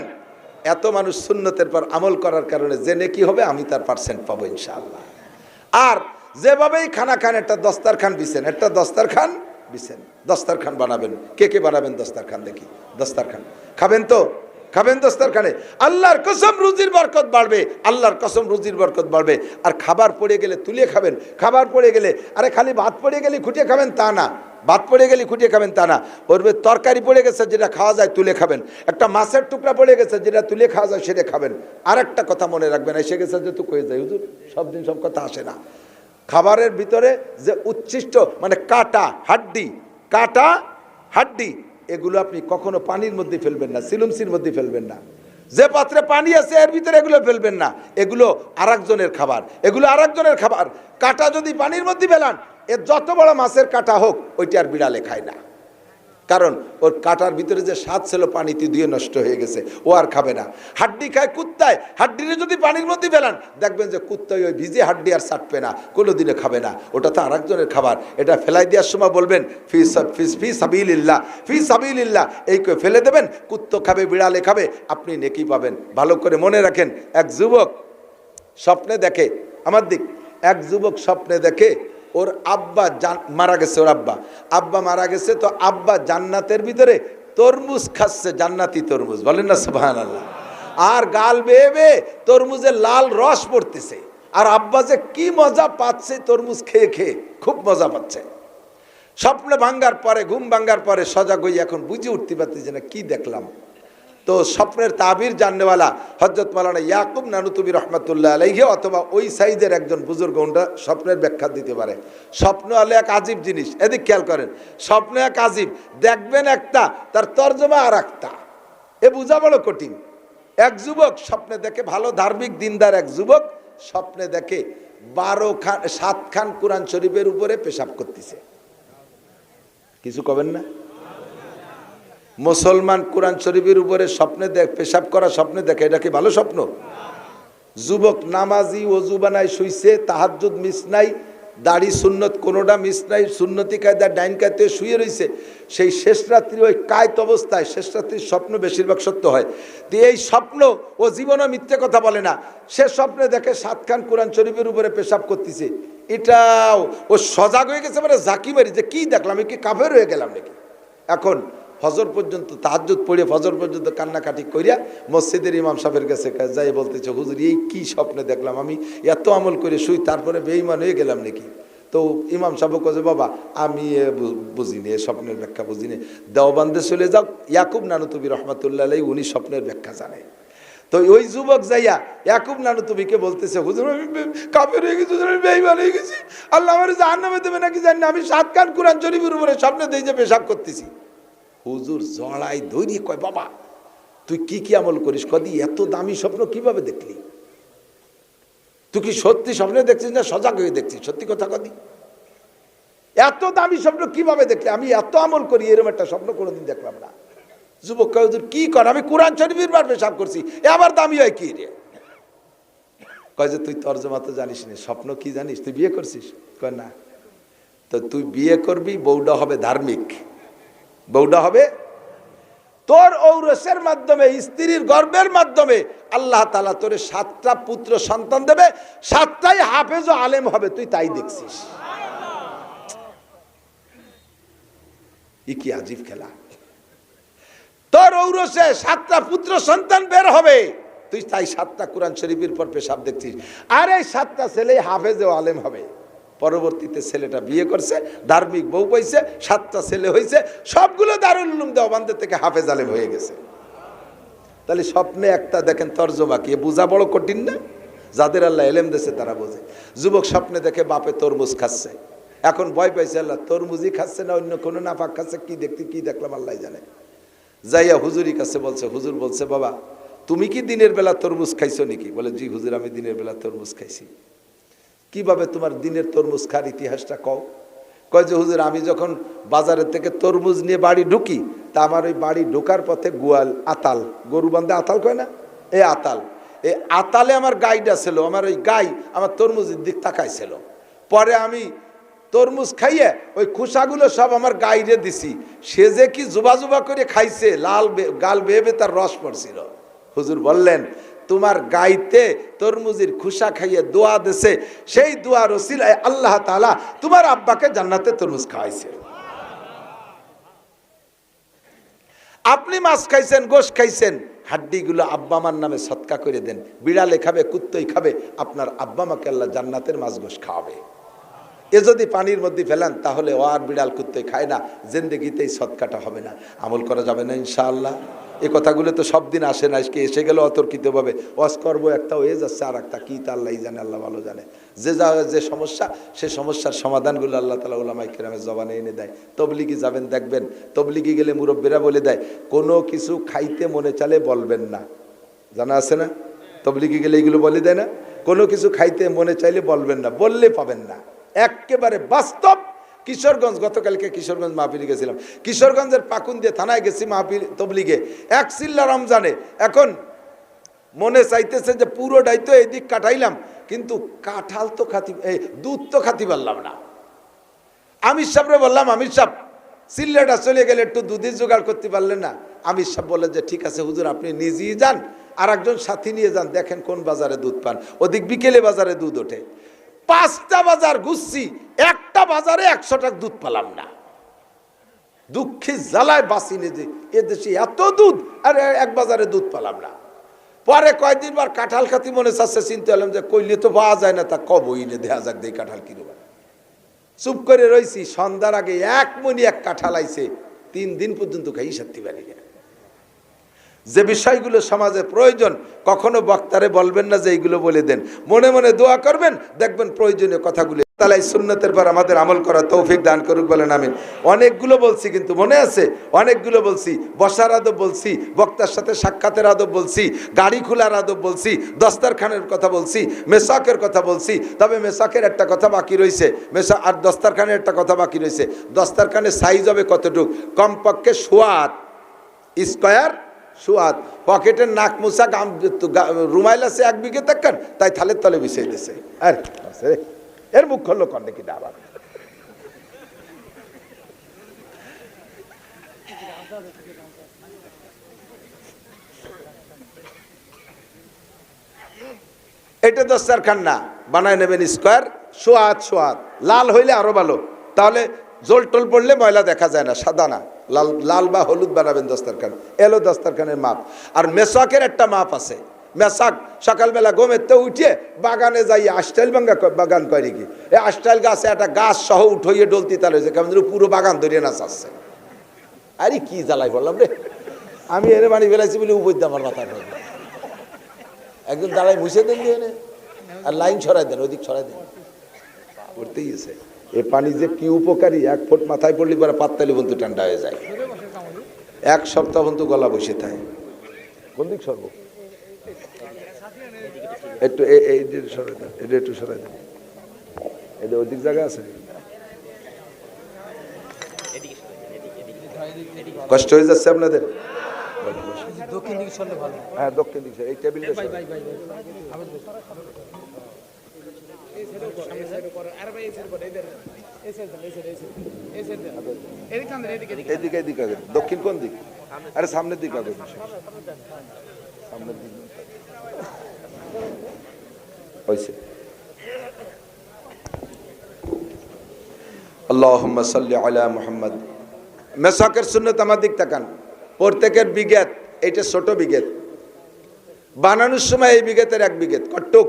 এত মানুষ সুন্নতের পর আমল করার কারণে যে নেকি হবে আমি তার পার্সেন্ট পাবো ইনশাআল্লাহ। আর যেভাবেই খানা খান, একটা দস্তারখান দস্তারখান বানাবেন। কে বানাবেন দস্তারখান? দেখি দস্তারখান খাবেন তো? খাবেন দস্তারখানে, আল্লাহর কসম রুজির বরকত বাড়বে। আর খাবার পড়ে গেলে তুলে খাবেন, খাবার পড়ে গেলে, আরে খালি ভাত পড়ে গেলে খুঁটিয়ে খাবেন তা না, ওর তরকারি পড়ে গেছে যেটা খাওয়া যায় তুলে খাবেন, একটা মাছের টুকরা পড়ে গেছে যেটা তুলে খাওয়া যায় সেটা খাবেন। আর একটা কথা মনে রাখবেন, এসে গেছে যেহেতু কয়ে যায় হুজুর, সব দিন সব কথা আসে না। খাবারের ভিতরে যে উচ্ছিষ্ট মানে কাটা হাড্ডি এগুলো আপনি কখনো পানির মধ্যে ফেলবেন না, সিলুমসির মধ্যে ফেলবেন না। যে পাত্রে পানি আছে এর ভিতরে এগুলো ফেলবেন না, এগুলো আরেকজনের খাবার। কাটা যদি পানির মধ্যে ফেলান, এর যত বড় মাছের কাটা হোক ওইটা আর বিড়ালে খায় না, কারণ ওর কাটার ভিতরে যে স্বাদ ছিল পানিতে দিয়ে নষ্ট হয়ে গেছে, ও আর খাবে না। হাড্ডি খায় কুত্তায়, হাড্ডিরে যদি পানির মধ্যে ফেলান দেখবেন যে কুত্তায় ওই ভিজে হাড্ডি আর চাটবে না, কোনোদিনে খাবে না, ওটা তো আরেকজনের খাবার। এটা ফেলাই দেওয়ার সময় বলবেন ফি সাবিলিল্লাহ, এই করে ফেলে দেবেন। কুত্তো খাবে, বিড়ালে খাবে, আপনি নেকি পাবেন। ভালো করে মনে রাখেন, এক যুবক স্বপ্নে দেখে, এক যুবক স্বপ্নে দেখে ওর আব্বা মারা গেছে, আব্বা মারা গেছে, তো আব্বা জান্নাতের ভিতরে তরমুজ খাচ্ছে, জান্নাতি তরমুজ, বলেন না সুবহানাল্লাহ। আর গাল বেয়ে বেয়ে তরমুজের লাল রস পড়তেছে, আর আব্বা যে কি মজা পাচ্ছে তরমুজ খেয়ে খুব মজা পাচ্ছে। স্বপ্ন ভাঙ্গার পরে, ঘুম ভাঙ্গার পরে সজাগ হয়ে এখন বুঝে উঠতে পারতেছি না কি দেখলাম। তো স্বপ্নের তাবির জাননেওয়ালা হযরত মাওলানা ইয়াকুব নানুতুবি রহমাতুল্লাহ আলাইহি অথবা ওই সাইজের একজন বুজুর্গ ওটা স্বপ্নের ব্যাখ্যা দিতে পারে। স্বপ্ন হলে এক আজীব জিনিস, এদিক খেয়াল করেন। স্বপ্ন এক আজীব, দেখবেন একটা, তার তর্জমা আর একটা, এ বোঝা বড় কঠিন। এক যুবক স্বপ্নে দেখে, ভালো ধার্মিক দিনদার এক যুবক স্বপ্নে দেখে 7 খান কোরআন শরীফের উপরে পেশাব করতেছে। কিছু কবেন না? মুসলমান কোরআন শরীফের উপরে স্বপ্নে পেশাব করা স্বপ্নে দেখে, এটা কি ভালো স্বপ্ন? যুবক নামাজি, ওযু বানায় শুইছে, তাহাজ্জুদ মিস নাই, দাড়ি সুন্নত কোনোটা মিস নাই, সুন্নতি কায়দা ডাইন কায়দা শুয়ে রয়েছে। সেই শেষ রাত্রি ওই কায়ত অবস্থায়, শেষ রাত্রির স্বপ্ন বেশিরভাগ সত্য হয়। তো এই স্বপ্ন ও জীবনও মিথ্যে কথা বলে না। সে স্বপ্নে দেখে 7 খান কোরআন শরীফের উপরে পেশাব করতেছে। এটাও ও সজাগ হয়ে গেছে, মানে ঝাঁকি মারি যে কি দেখলাম, কি কাফের হয়ে গেলাম নাকি। এখন ফজর পর্যন্ত তাহাজ্জুদ পড়ে ফজর পর্যন্ত কান্নাকাটি করিয়া মসজিদের ইমাম সাহেবের কাছে যাই বলতেছে, হুজুর এই কি স্বপ্নে দেখলাম, আমি এত আমল করে শুই তারপরে বেঈমান হয়ে গেলাম নাকি। তো ইমাম সাহেব কাছে, বাবা আমি বুঝিনি, এ স্বপ্নের ব্যাখ্যা বুঝিনি, দেওবন্দে চলে যাও, ইয়াকুব নানুতুবি রহমাতুল্লাহ আলাইহি উনি স্বপ্নের ব্যাখ্যা জানে। তো ওই যুবক যাইয়া ইয়াকুব নানুতুবিকে বলতেছে, হুজুর আমি কাফের হয়ে গেছি, আমি বেঈমান হয়ে গেছি, আল্লাহ আমার জাহান্নামে দেবে নাকি জানি না, আমি 7 খান কোরআন শরীফের উপরে স্বপ্নে দিয়ে যে পেশাব করতেছি। হুজুর জড়াই ধৈর্য কয়, বাবা তুই কি কি আমল করিস, কদি এত দামি স্বপ্ন কিভাবে দেখলি? তুই কি সত্যি স্বপ্নে দেখছিস না সজাগ হয়ে দেখছিস? সত্যি কথা কদি, এত দামি স্বপ্ন কিভাবে দেখলি? আমি এত আমল করি, এরকম একটা স্বপ্ন কোনোদিন দেখলাম না। যুবক কয়, হুজুর কি কর, আমি কোরআন শরীফের বার পেশাব করছি, এ আবার দামি হয় কি রে? কয় যে তুই তর্জমা তো জানিস না, স্বপ্ন কি জানিস? তুই বিয়ে করছিস? কয় না। তো তুই বিয়ে করবি, বউটা হবে ধার্মিক, বউটা হবে তোর ঔরসের মাধ্যমে, স্ত্রীর গর্ভের মাধ্যমে আল্লাহ তাআলা তোরে 7টা পুত্র সন্তান দেবে, 7টাই হাফেজ ও আলেম হবে, তুই তাই দেখছিস। কি আজীব খেলা। তোর ঔরসে 7টা পুত্র সন্তান বের হবে, তুই তাই 7টা কোরআন শরীফের পর পেশাব দেখছিস। আর এই 7টা ছেলে হাফেজ ও আলেম হবে। পরবর্তীতে ছেলেটা বিয়ে করছে, ধার্মিক বউ পাইছে, 7টা ছেলে হয়েছে, সবগুলো দারুল উলুম দেওবন্দ থেকে হাফেজ আলেম হয়ে গেছে। তাহলে স্বপ্নে একটা দেখেন তর্জমা কি, বোঝা বড় কঠিন না? যাদের আল্লাহ এলেম দিয়েছে তারা বোঝে। যুবক স্বপ্নে দেখে বাপে তরমুজ খাচ্ছে, এখন ভয় পাইছে, আল্লাহ তরমুজই খাচ্ছে না অন্য কোনো নাপাক খাচ্ছে, কি দেখলাম আল্লাহ জানে। যাইয়া হুজুরি কাছে বলছে, হুজুর বলছে, বাবা তুমি কি দিনের বেলা তরমুজ খাইছো নাকি? বলে, জি হুজুর আমি দিনের বেলা তরমুজ খাইছি। কিভাবে তোমার দিনের তরমুজ খার ইতিহাসটা কও? কয় যে হুজুর আমি যখন বাজারের থেকে তরমুজ নিয়ে বাড়ি ঢুকি, তা আমার ওই বাড়ি ঢোকার পথে গোয়াল আতাল, গরু বান্ধে আতাল কয় না, এই আতালে আমার গাইটা ছিল, আমার ওই গাই আমার তরমুজের দিক তাকাইছিল। পরে আমি তরমুজ খাইয়ে ওই খোসাগুলো সব আমার গাইরে দিছি, সে যে কি জুবা করে খাইছে, লাল গাল বেয়ে তার রস পড়ছিল। হুজুর বললেন, তোমার গাইতে তরমুজের খুশা খাইয়ে দোয়া দেছে, সেই দোয়ার ওসিলায় আল্লাহ তাআলা তোমার আব্বাকে জান্নাতে তরমুজ খাওয়াইছে। আপনি মাছ খাইছেন, গোশ খাইছেন, হাড্ডিগুলো আব্বা মার নামে সদকা করে দেন, বিড়ালে খাবে, কুত্তই খাবে, আপনার আব্বা মাকে আল্লাহ জান্নাতের মাছ গোশ খাওয়াবে। এ যদি পানির মধ্যে ফেলেন তাহলে ও আর বিড়াল কুত্তই খায় না, জিন্দেগিতেই সদকাটা হবে না, আমল করা যাবে না ইনশাআল্লাহ। এই কথাগুলো তো সব দিন আসে না, আজকে এসে গেল অতর্কিতভাবে ওয়াজ করবো, একটা হয়ে যাচ্ছে আর একটা কি তা আল্লাহ জানে, আল্লাহ ভালো জানে। যে সমস্যা, সে সমস্যার সমাধানগুলো আল্লাহ তাআলা উলামায়ে কেরামের জবানে এনে দেয়। তবলিগি যাবেন দেখবেন, তবলিগি গেলে মুরব্বীরা বলে দেয় কোনো কিছু খাইতে মনে চালে বলবেন না, জানা আছে না? তবলিগি গেলে এগুলো বলে দেয় না, কোনো কিছু খাইতে মনে চাইলে বলবেন না, বললে পাবেন না, একেবারে বাস্তব। কিশোরগঞ্জ, গতকালকে কিশোরগঞ্জ মাহফিলে গেছিলাম, কিশোরগঞ্জের পাকুন্দিয়া থানায় গেছি মাহফিল তবলিগে, এক চিল্লা রমজানে। এখন মনে চাইতেছে যে পুরোটাই তো এদিক কাটাইলাম, কিন্তু কাঁঠাল তো দুধ তো খাতি পারলাম না। আমির সাহেবরে বললাম, আমির সাহেব চিল্লাটা চলে গেলে একটু দুধের জোগাড় করতে পারলেন না? আমির সাহেব বললেন যে ঠিক আছে হুজুর, আপনি নিজেই যান, আর একজন সাথী নিয়ে যান, দেখেন কোন বাজারে দুধ পান। ওদিক বিকেলে বাজারে দুধ ওঠে, 5টা বাজার ঘুরছি, একটা বাজারে 100 টাকা দুধ পেলাম না। দুঃখে জ্বালায় বাঁচি নিজে, এ দেশে এত দুধ আর এক বাজারে দুধ পেলাম না। পরে কয়েকদিন বার কাঁঠাল খাতি মনে চাচ্ছে, চিন্তা হলাম যে কইলে তো পাওয়া যায় না, তা কবই নে দেখা যাক দেই কাঁঠাল কিনবা। চুপ করে রইছি, সন্ধ্যার আগে এক মনি এক কাঁঠাল আইছে, 3 দিন পর্যন্ত খাই সারতে পারি না। যে বিষয়গুলো সমাজে প্রয়োজন কখনো বক্তারে বলবেন না যে এইগুলো বলে দেন, মনে মনে দোয়া করবেন, দেখবেন প্রয়োজনীয় কথাগুলো। তাহলে সুন্নতের পর আমাদের আমল করা তৌফিক দান করুক, বলেন আমিন। অনেকগুলো বলছি, কিন্তু মনে আছে অনেকগুলো বলছি। বসার আদব বলছি, বক্তার সাথে সাক্ষাতের আদব বলছি, গাড়ি খোলার আদব বলছি, দস্তারখানের কথা বলছি, মেসাকের কথা বলছি। তবে মেসাকের একটা কথা বাকি রয়েছে, আর দস্তারখানের একটা কথা বাকি রয়েছে। দস্তারখানের সাইজ হবে কতটুক? কমপক্ষে সোয়াত স্কোয়ার, সোয়াত। পকেটের নাক মুসা রুমাইল আছে 1 বিঘে থাকেন, তাই থালের তলে বিছিয়ে দিছে। আর এর মুখ করলো কন্যা কিনা আবার। এটা দস্তারখান না, বানায় নেবেন স্কোয়ার, সোয়াত সোয়াত। লাল হইলে আরো ভালো, তাহলে জল টোল পড়লে ময়লা দেখা যায় না, সাদা না, লাল লাল বা হলুদ বানাবেন দস্তারখান। এলো দস্তারখানের মাপ। আর মেসাকের একটা মাপ আছে। মেসাক সকালবেলা ঘুমেতে উঠিয়ে বাগানে যাই, আষ্টাইল বাগান করে কি, এই আষ্টাইল গাছে একটা গাছ সহ উঠইয়ে ডলতি তার হয়েছে, কেমন পুরো বাগান ধরিয়ে নাচ আসছে। আরে কি জ্বালাই বললাম রে, আমি এনে বাড়ি ফেলাইছি বলে উপর আমার মাথায় একদম দাঁড়াই মুছে দেন দিয়ে আর লাইন ছড়াই দেন, ওইদিক ছড়াই দেন, করতেই আছে। এই পানি যে কি উপকারী, 1 ফুট মাথায় পড়লে পরে পাততালি বন্ধু ঠান্ডা হয়ে যায়, 1 সপ্তাহ বন্ধু গলা বসে থাকে। কোন দিক সরব? একটু এই সরাই দেন, এটা একটু সরাই দেন, এটা ওইদিক জায়গা আছে, কষ্ট হয়ে যাচ্ছে আপনাদের। দক্ষিণ দিকে সরলে ভালো। হ্যাঁ, দক্ষিণ দিকে এই টেবিলটা এদিকে এদিকে আগে। দক্ষিণ কোন দিক? আরে সামনের দিক আগে, সামনের দিক হয়েছে। আল্লাহুম্মা সাল্লি আলা মুহাম্মদ। মেসাকের সুন্নত আমার দিক তাকান। প্রত্যেকের বিঘেত, এইটা ছোট বিঘেত, বানানোর সময় এই বিঘেতের 1 বিঘেত কটুক,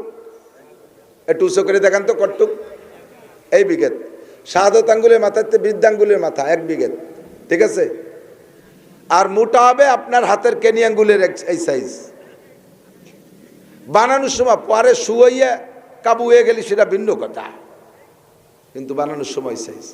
একটু উঁচু করে দেখান তো কটুক। এই বিঘেত শাহাদত আঙ্গুলের মাথাতে বৃদ্ধাঙ্গুলের মাথা 1 বিঘেত, ঠিক আছে। আর মোটা হবে আপনার হাতের কেনি আঙ্গুলের এই সাইজ। বানানোর সময় পরে শুয়ে কাবু হয়ে গেলে সেটা ভিন্ন কথা, কিন্তু বানানোর সময় সাইজ।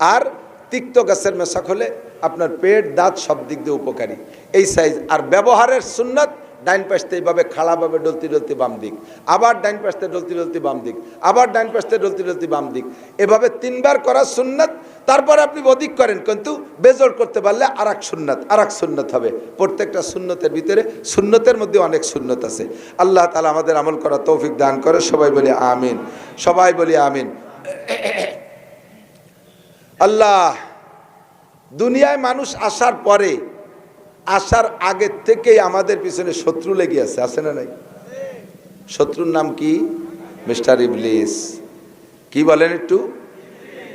আর তিক্ত গাছের মেশাক হলে আপনার পেট দাঁত সব দিক দিয়ে উপকারী, এই সাইজ। আর ব্যবহারের সুন্নত ডাইন পাশতে এইভাবে খাড়াভাবে ডলতি ডলতি বাম দিক, আবার ডাইন পাশতে ডলতি ডলতি বাম দিক, আবার ডাইন পাশতে ডলতি ডলতি বাম দিক, এভাবে 3 বার করা সুন্নত। তারপরে আপনি অধিক করেন, কিন্তু বেজোর করতে পারলে আর এক সুন্নত হবে। প্রত্যেকটা সুন্নতের ভিতরে, সুন্নতের মধ্যে অনেক সুন্নত আছে। আল্লাহ তাআলা আমাদের আমল করা তৌফিক দান করে। সবাই বলি আমিন, সবাই বলি আমিন। আল্লাহ, দুনিয়ায় মানুষ আসার পরে, আসার আগে থেকেই আমাদের পিছনে শত্রু লেগে আছে না নাই? শত্রুর নাম কি? মিস্টার ইবলিস। কি বলেন একটু?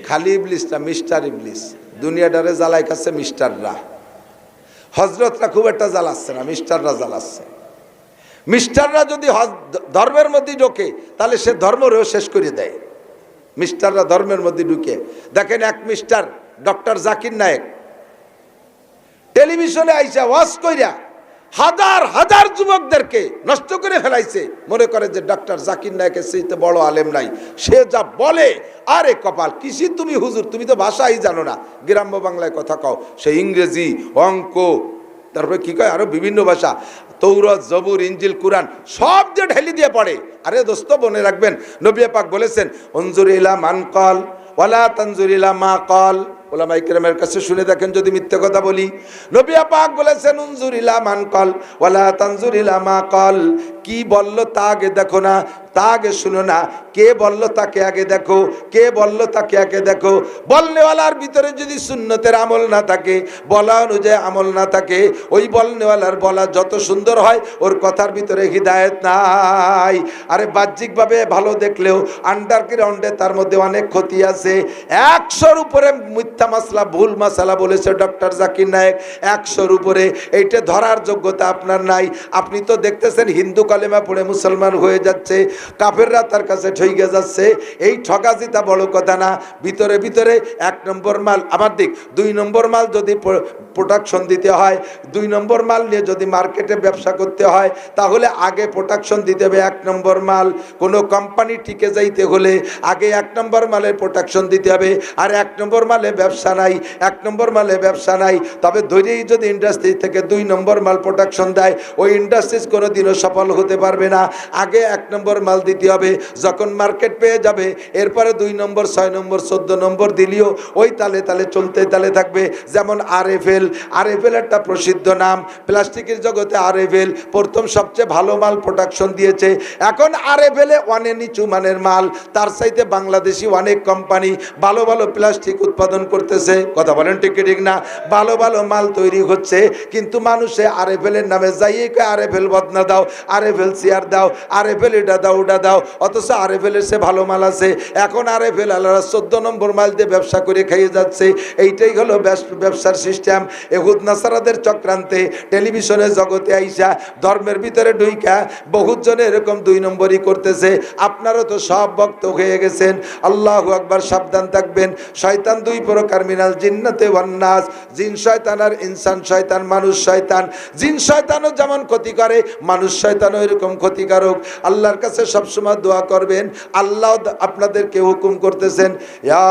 খালি ইবলিস না, মিস্টার ইবলিস। দুনিয়াটারে জ্বালাই খাচ্ছে মিস্টাররা। হজরতরা খুব একটা জ্বালাচ্ছে না, মিস্টাররা জ্বালাচ্ছে। মিস্টাররা যদি ধর্মের মধ্যে ঢোকে, তাহলে সে ধর্মরেও শেষ করে দেয়। মিস্টাররা ধর্মের মধ্যে ঢুকে, দেখেন এক মিস্টার ডক্টর জাকির নায়েক টেলিভিশনে আইসা ওয়াজ কইরা হাজার হাজার যুবকদেরকে নষ্ট করে ফেলাইছে। মনে করে যে ডক্টর জাকির নায়েকের চেয়ে বড় আলেম নাই। সে যা বলে, আরে কপাল, কিসি তুমি হুজুর, তুমি তো ভাষাই জানো না, গ্রাম্য বাংলায় কথা কও। সে ইংরেজি, অঙ্ক, তারপরে কি কয় আরো বিভিন্ন ভাষা, তৌরাত, জবুর, ইনজিল, কুরআন সব দিয়ে ঢেলি দিয়ে পড়ে। আরে দোস্ত, মনে রাখবেন নবী পাক বলেছেন, উনজুর ইলা মান ক্বাল ওয়ালা তানজুর ইলা মা ক্বাল। ওলামায়ে কেরামের কাছে শুনে দেখেন যদি মিথ্যে কথা বলি। নবী পাক বলেছেন, উনজুর ইলা মান ক্বাল ওয়ালা তানজুর ইলা মা ক্বাল। কি বললো তা আগে দেখো না, তা আগে শুনো না। কে বললো তাকে আগে দেখো, কে বললো তাকে আগে দেখো। বলনেওয়ালার ভিতরে যদি সুন্নতের আমল না থাকে, বলা অনুযায়ী আমল না থাকে, ওই বলনেওয়ালার বলা যত সুন্দর হয়, ওর কথার ভিতরে হিদায়েত নাই। আরে বাহ্যিকভাবে ভালো দেখলেও আন্ডারগ্রাউন্ডে তার মধ্যে অনেক ক্ষতি আছে। 100-র উপরে মিথ্যা মাসলা, ভুল মাসালা বলেছে ডক্টর জাকির নায়েক, 100-র উপরে। এইটা ধরার যোগ্যতা আপনার নাই। আপনি তো দেখতেছেন হিন্দু কালেমা পড়ে মুসলমান হয়ে যাচ্ছে, কাফেররা তার কাছে ঠইকে যাচ্ছে। এই ঠকাচিতা বড় কথা না, ভিতরে ভিতরে 1 নম্বর মাল আমার দিক, 2 নম্বর মাল যদি প্রোডাকশন দিতে হয়, 2 নম্বর মাল নিয়ে যদি মার্কেটে ব্যবসা করতে হয়, তাহলে আগে প্রোডাকশন দিতে হবে 1 নম্বর মাল। কোনো কোম্পানি টিকে যাইতে হলে আগে 1 নম্বর মালের প্রোডাকশন দিতে হবে। আর 1 নম্বর মালে ব্যবসা নাই, 1 নম্বর মালে ব্যবসা নাই, তবে ধৈর্যই যদি ইন্ডাস্ট্রি থেকে 2 নম্বর মাল প্রোডাকশন দেয়, ওই ইন্ডাস্ট্রিজ কোনোদিনও সফল হতে পারবে না। আগে 1 নম্বর মাল দিতে হবে, যখন মার্কেট পেয়ে যাবে এরপরে 2 নম্বর, 6 নম্বর, 14 নম্বর দিলেও ওই তালে তালে চলতে তালে থাকবে। যেমন RFL একটা প্রসিদ্ধ নাম, প্লাস্টিকের জগতে RFL প্রথম সবচেয়ে ভালো মাল প্রোডাকশন দিয়েছে। এখন RFL অনেক নিচু মানের মাল, তার চাইতে বাংলাদেশি অনেক কোম্পানি ভালো ভালো প্লাস্টিক উৎপাদন করতেছে। কথা বলেন ঠিক কি ঠিক না? ভালো ভালো মাল তৈরি হচ্ছে, কিন্তু মানুষে RFL এর নামে যাইয়ে RFL বদনা দাও, RFL চেয়ার দাও, RFL এটা দাও ওটা দাও, অথচ RFL এর সে ভালো মাল আছে। এখন RFL আলাদা 14 নম্বর মাল দিয়ে ব্যবসা করে খাইয়ে যাচ্ছে। এইটাই হলো ব্যবসার সিস্টেম। এহুদ নাসারাদের চক্রান্তে টেলিভিশনের জগতে আইসা ধর্মের ভিতরে ঢুইকা বহুত জনে এরকম 2 নম্বরই করতেছে। আপনারা তো সব ভক্ত হয়ে গেছেন। আল্লাহু আকবার, সাবধান থাকবেন। শয়তান 2 প্রকার, মিনাল জিন্নাতে ওয়ান নাস, জিন শয়তান আর ইনসান শয়তান, মানুষ শয়তান। জিন শয়তানও যেমন ক্ষতি করে, মানুষ শয়তানও এরকম ক্ষতিকারক। আল্লাহর কাছে সবসময় দোয়া করবেন। আল্লাহ আপনাদেরকে হুকুম করতেছেন, ইয়া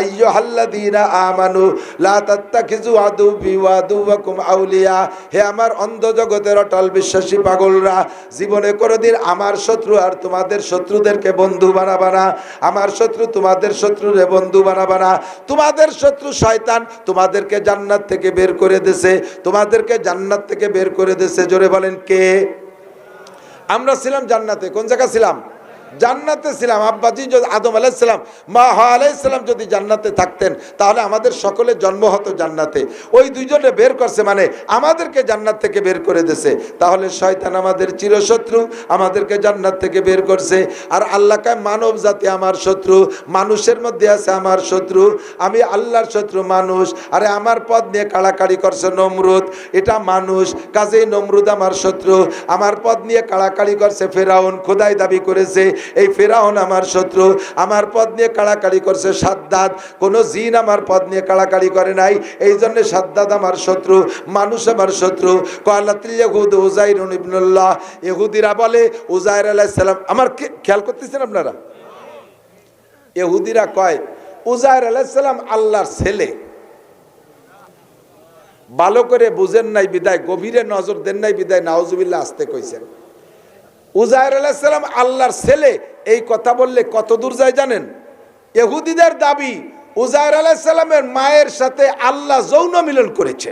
আইয়ুহাল্লাযীনা আমানু লা তাত্তাখিযু আদুওয়ি ওয়া আদুওয়াকুম আউলিয়া। হে আমার অন্ধ জগতের অটল বিশ্বাসী পাগলরা, জীবনে কোনোদিন আমার শত্রু আর তোমাদের শত্রুদেরকে বন্ধু বানাবা না। আমার শত্রু তোমাদের শত্রুরে বন্ধু বানাবা না। তোমাদের শত্রু শয়তান তোমাদেরকে জান্নাত থেকে বের করে দিয়েছে, তোমাদেরকে জান্নাত থেকে বের করে দিয়েছে। জোরে বলেন কে? আমরা ছিলাম জান্নাতে। কোন জায়গা ছিলাম? জান্নাতে ছিলাম। আব্বাজি যদি আদম আলাইহিস সালাম, মা হাওয়া আলাইহিস সালাম যদি জান্নাতে থাকতেন, তাহলে আমাদের সকলের জন্ম হতো জান্নাতে। ওই দুইজনে বের করছে, মানে আমাদেরকে জান্নাত থেকে বের করে দিয়েছে। তাহলে শয়তান আমাদের চিরশত্রু, আমাদেরকে জান্নাত থেকে বের করছে। আর আল্লাহ কয় মানব জাতি আমার শত্রু, মানুষের মধ্যে আছে আমার শত্রু। আমি আল্লাহর শত্রু মানুষ। আরে আমার পদ নিয়ে কাড়াকাড়ি করছে নমরুদ, এটা মানুষ, কাজেই নমরুদ আমার শত্রু। আমার পদ নিয়ে কাড়াকাড়ি করছে ফেরাউন, খোদাই দাবি করেছে, এই ফেরাউন আমার শত্রু। আমার পদ নিয়ে কাড়াকাড়ি করছে সাদ্দাত, কোন জিন আমার পদ নিয়ে কাড়াকাড়ি করে নাই, এই জন্য সাদ্দাত আমার শত্রু, মানুষ আমার শত্রু। কালাতিল ইয়াহুদ উযাইর ইবনুল্লাহ, ইহুদিরা বলে উযাইর আলাইহিস সালাম, আমার খেয়াল করতেছেন আপনারা? ইহুদিরা কয় উযাইর আলাইহিস সালাম আল্লাহর ছেলে। ভালো করে বুঝেন নাই বিদায়, গভীরে নজর দেন নাই বিদায় নাউজুবিল্লাহ আসতে কইছেন। উযাইর আলাইহিস সালাম আল্লাহর ছেলে, এই কথা বললে কত দূর যায় জানেন? ইহুদিদের দাবি উযাইর আলাইহিস সালামের মায়ের সাথে আল্লাহ যৌন মিলন করেছে,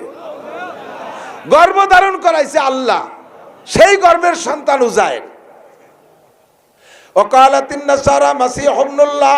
গর্ভধারণ করাইছে আল্লাহ, সেই গর্ভের সন্তান উযাইর। ওয়াকালাতিন নাসারা মাসীহ ইবনুল্লাহ,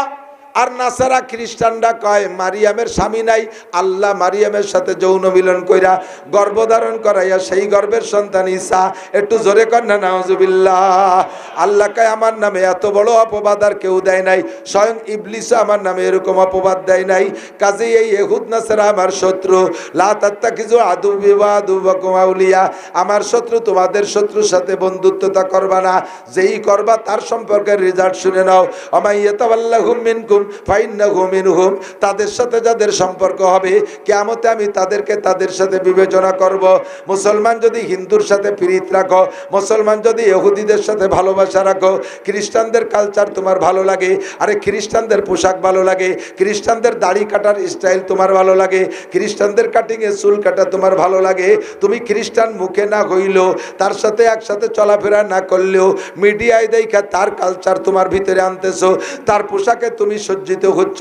আর নাসারা খ্রিস্টানরা কয় মারিয়ামের স্বামী নাই, আল্লাহ মারিয়ামের সাথে যৌন মিলন কইরা গর্ভধারণ করাইয়া সেই গর্ভের সন্তান ঈসা। একটু জোরে কর না নাউজুবিল্লাহ। আল্লাহ কয় আমার নামে এত বড় অপবাদ আর কেউ দেয় নাই, স্বয়ং ইবলিসও আমার নামে এরকম অপবাদ দেয় নাই। কাজেই এই ইহুদ নাসারা আমার শত্রু। লা তাত্তাখিযু আদুওয়ি ওয়া আদুওয়াকুম আউলিয়া, আমার শত্রু তোমাদের শত্রুর সাথে বন্ধুত্বতা করবা না, যেই করবা তার সম্পর্কে রেজাল্ট শুনে নাও। আমাইয়াতাওয়াল্লাহুম মিনকুম ফাইন্নাহু মিনহুম, তাদের সাথে যাদের সম্পর্ক হবে কিয়ামতে আমি তাদেরকে তাদের সাথে বিবেচনা করব। মুসলমান যদি হিন্দুর সাথে প্রীত রাখো, মুসলমান যদি ইহুদিদের সাথে ভালোবাসা রাখো, খ্রিস্টানদের কালচার তোমার ভালো লাগে, আরে খ্রিস্টানদের পোশাক ভালো লাগে, খ্রিস্টানদের দাড়ি কাটার স্টাইল তোমার ভালো লাগে, খ্রিস্টানদের কাটিংয়ে চুল কাটা তোমার ভালো লাগে, তুমি খ্রিস্টান মুখে না হইলেও, তার সাথে একসাথে চলাফেরা না করলেও মিডিয়ায় দেখা তার কালচার তোমার ভিতরে আনতেছো, তার পোশাকে তুমি সজ্জিত হচ্ছ,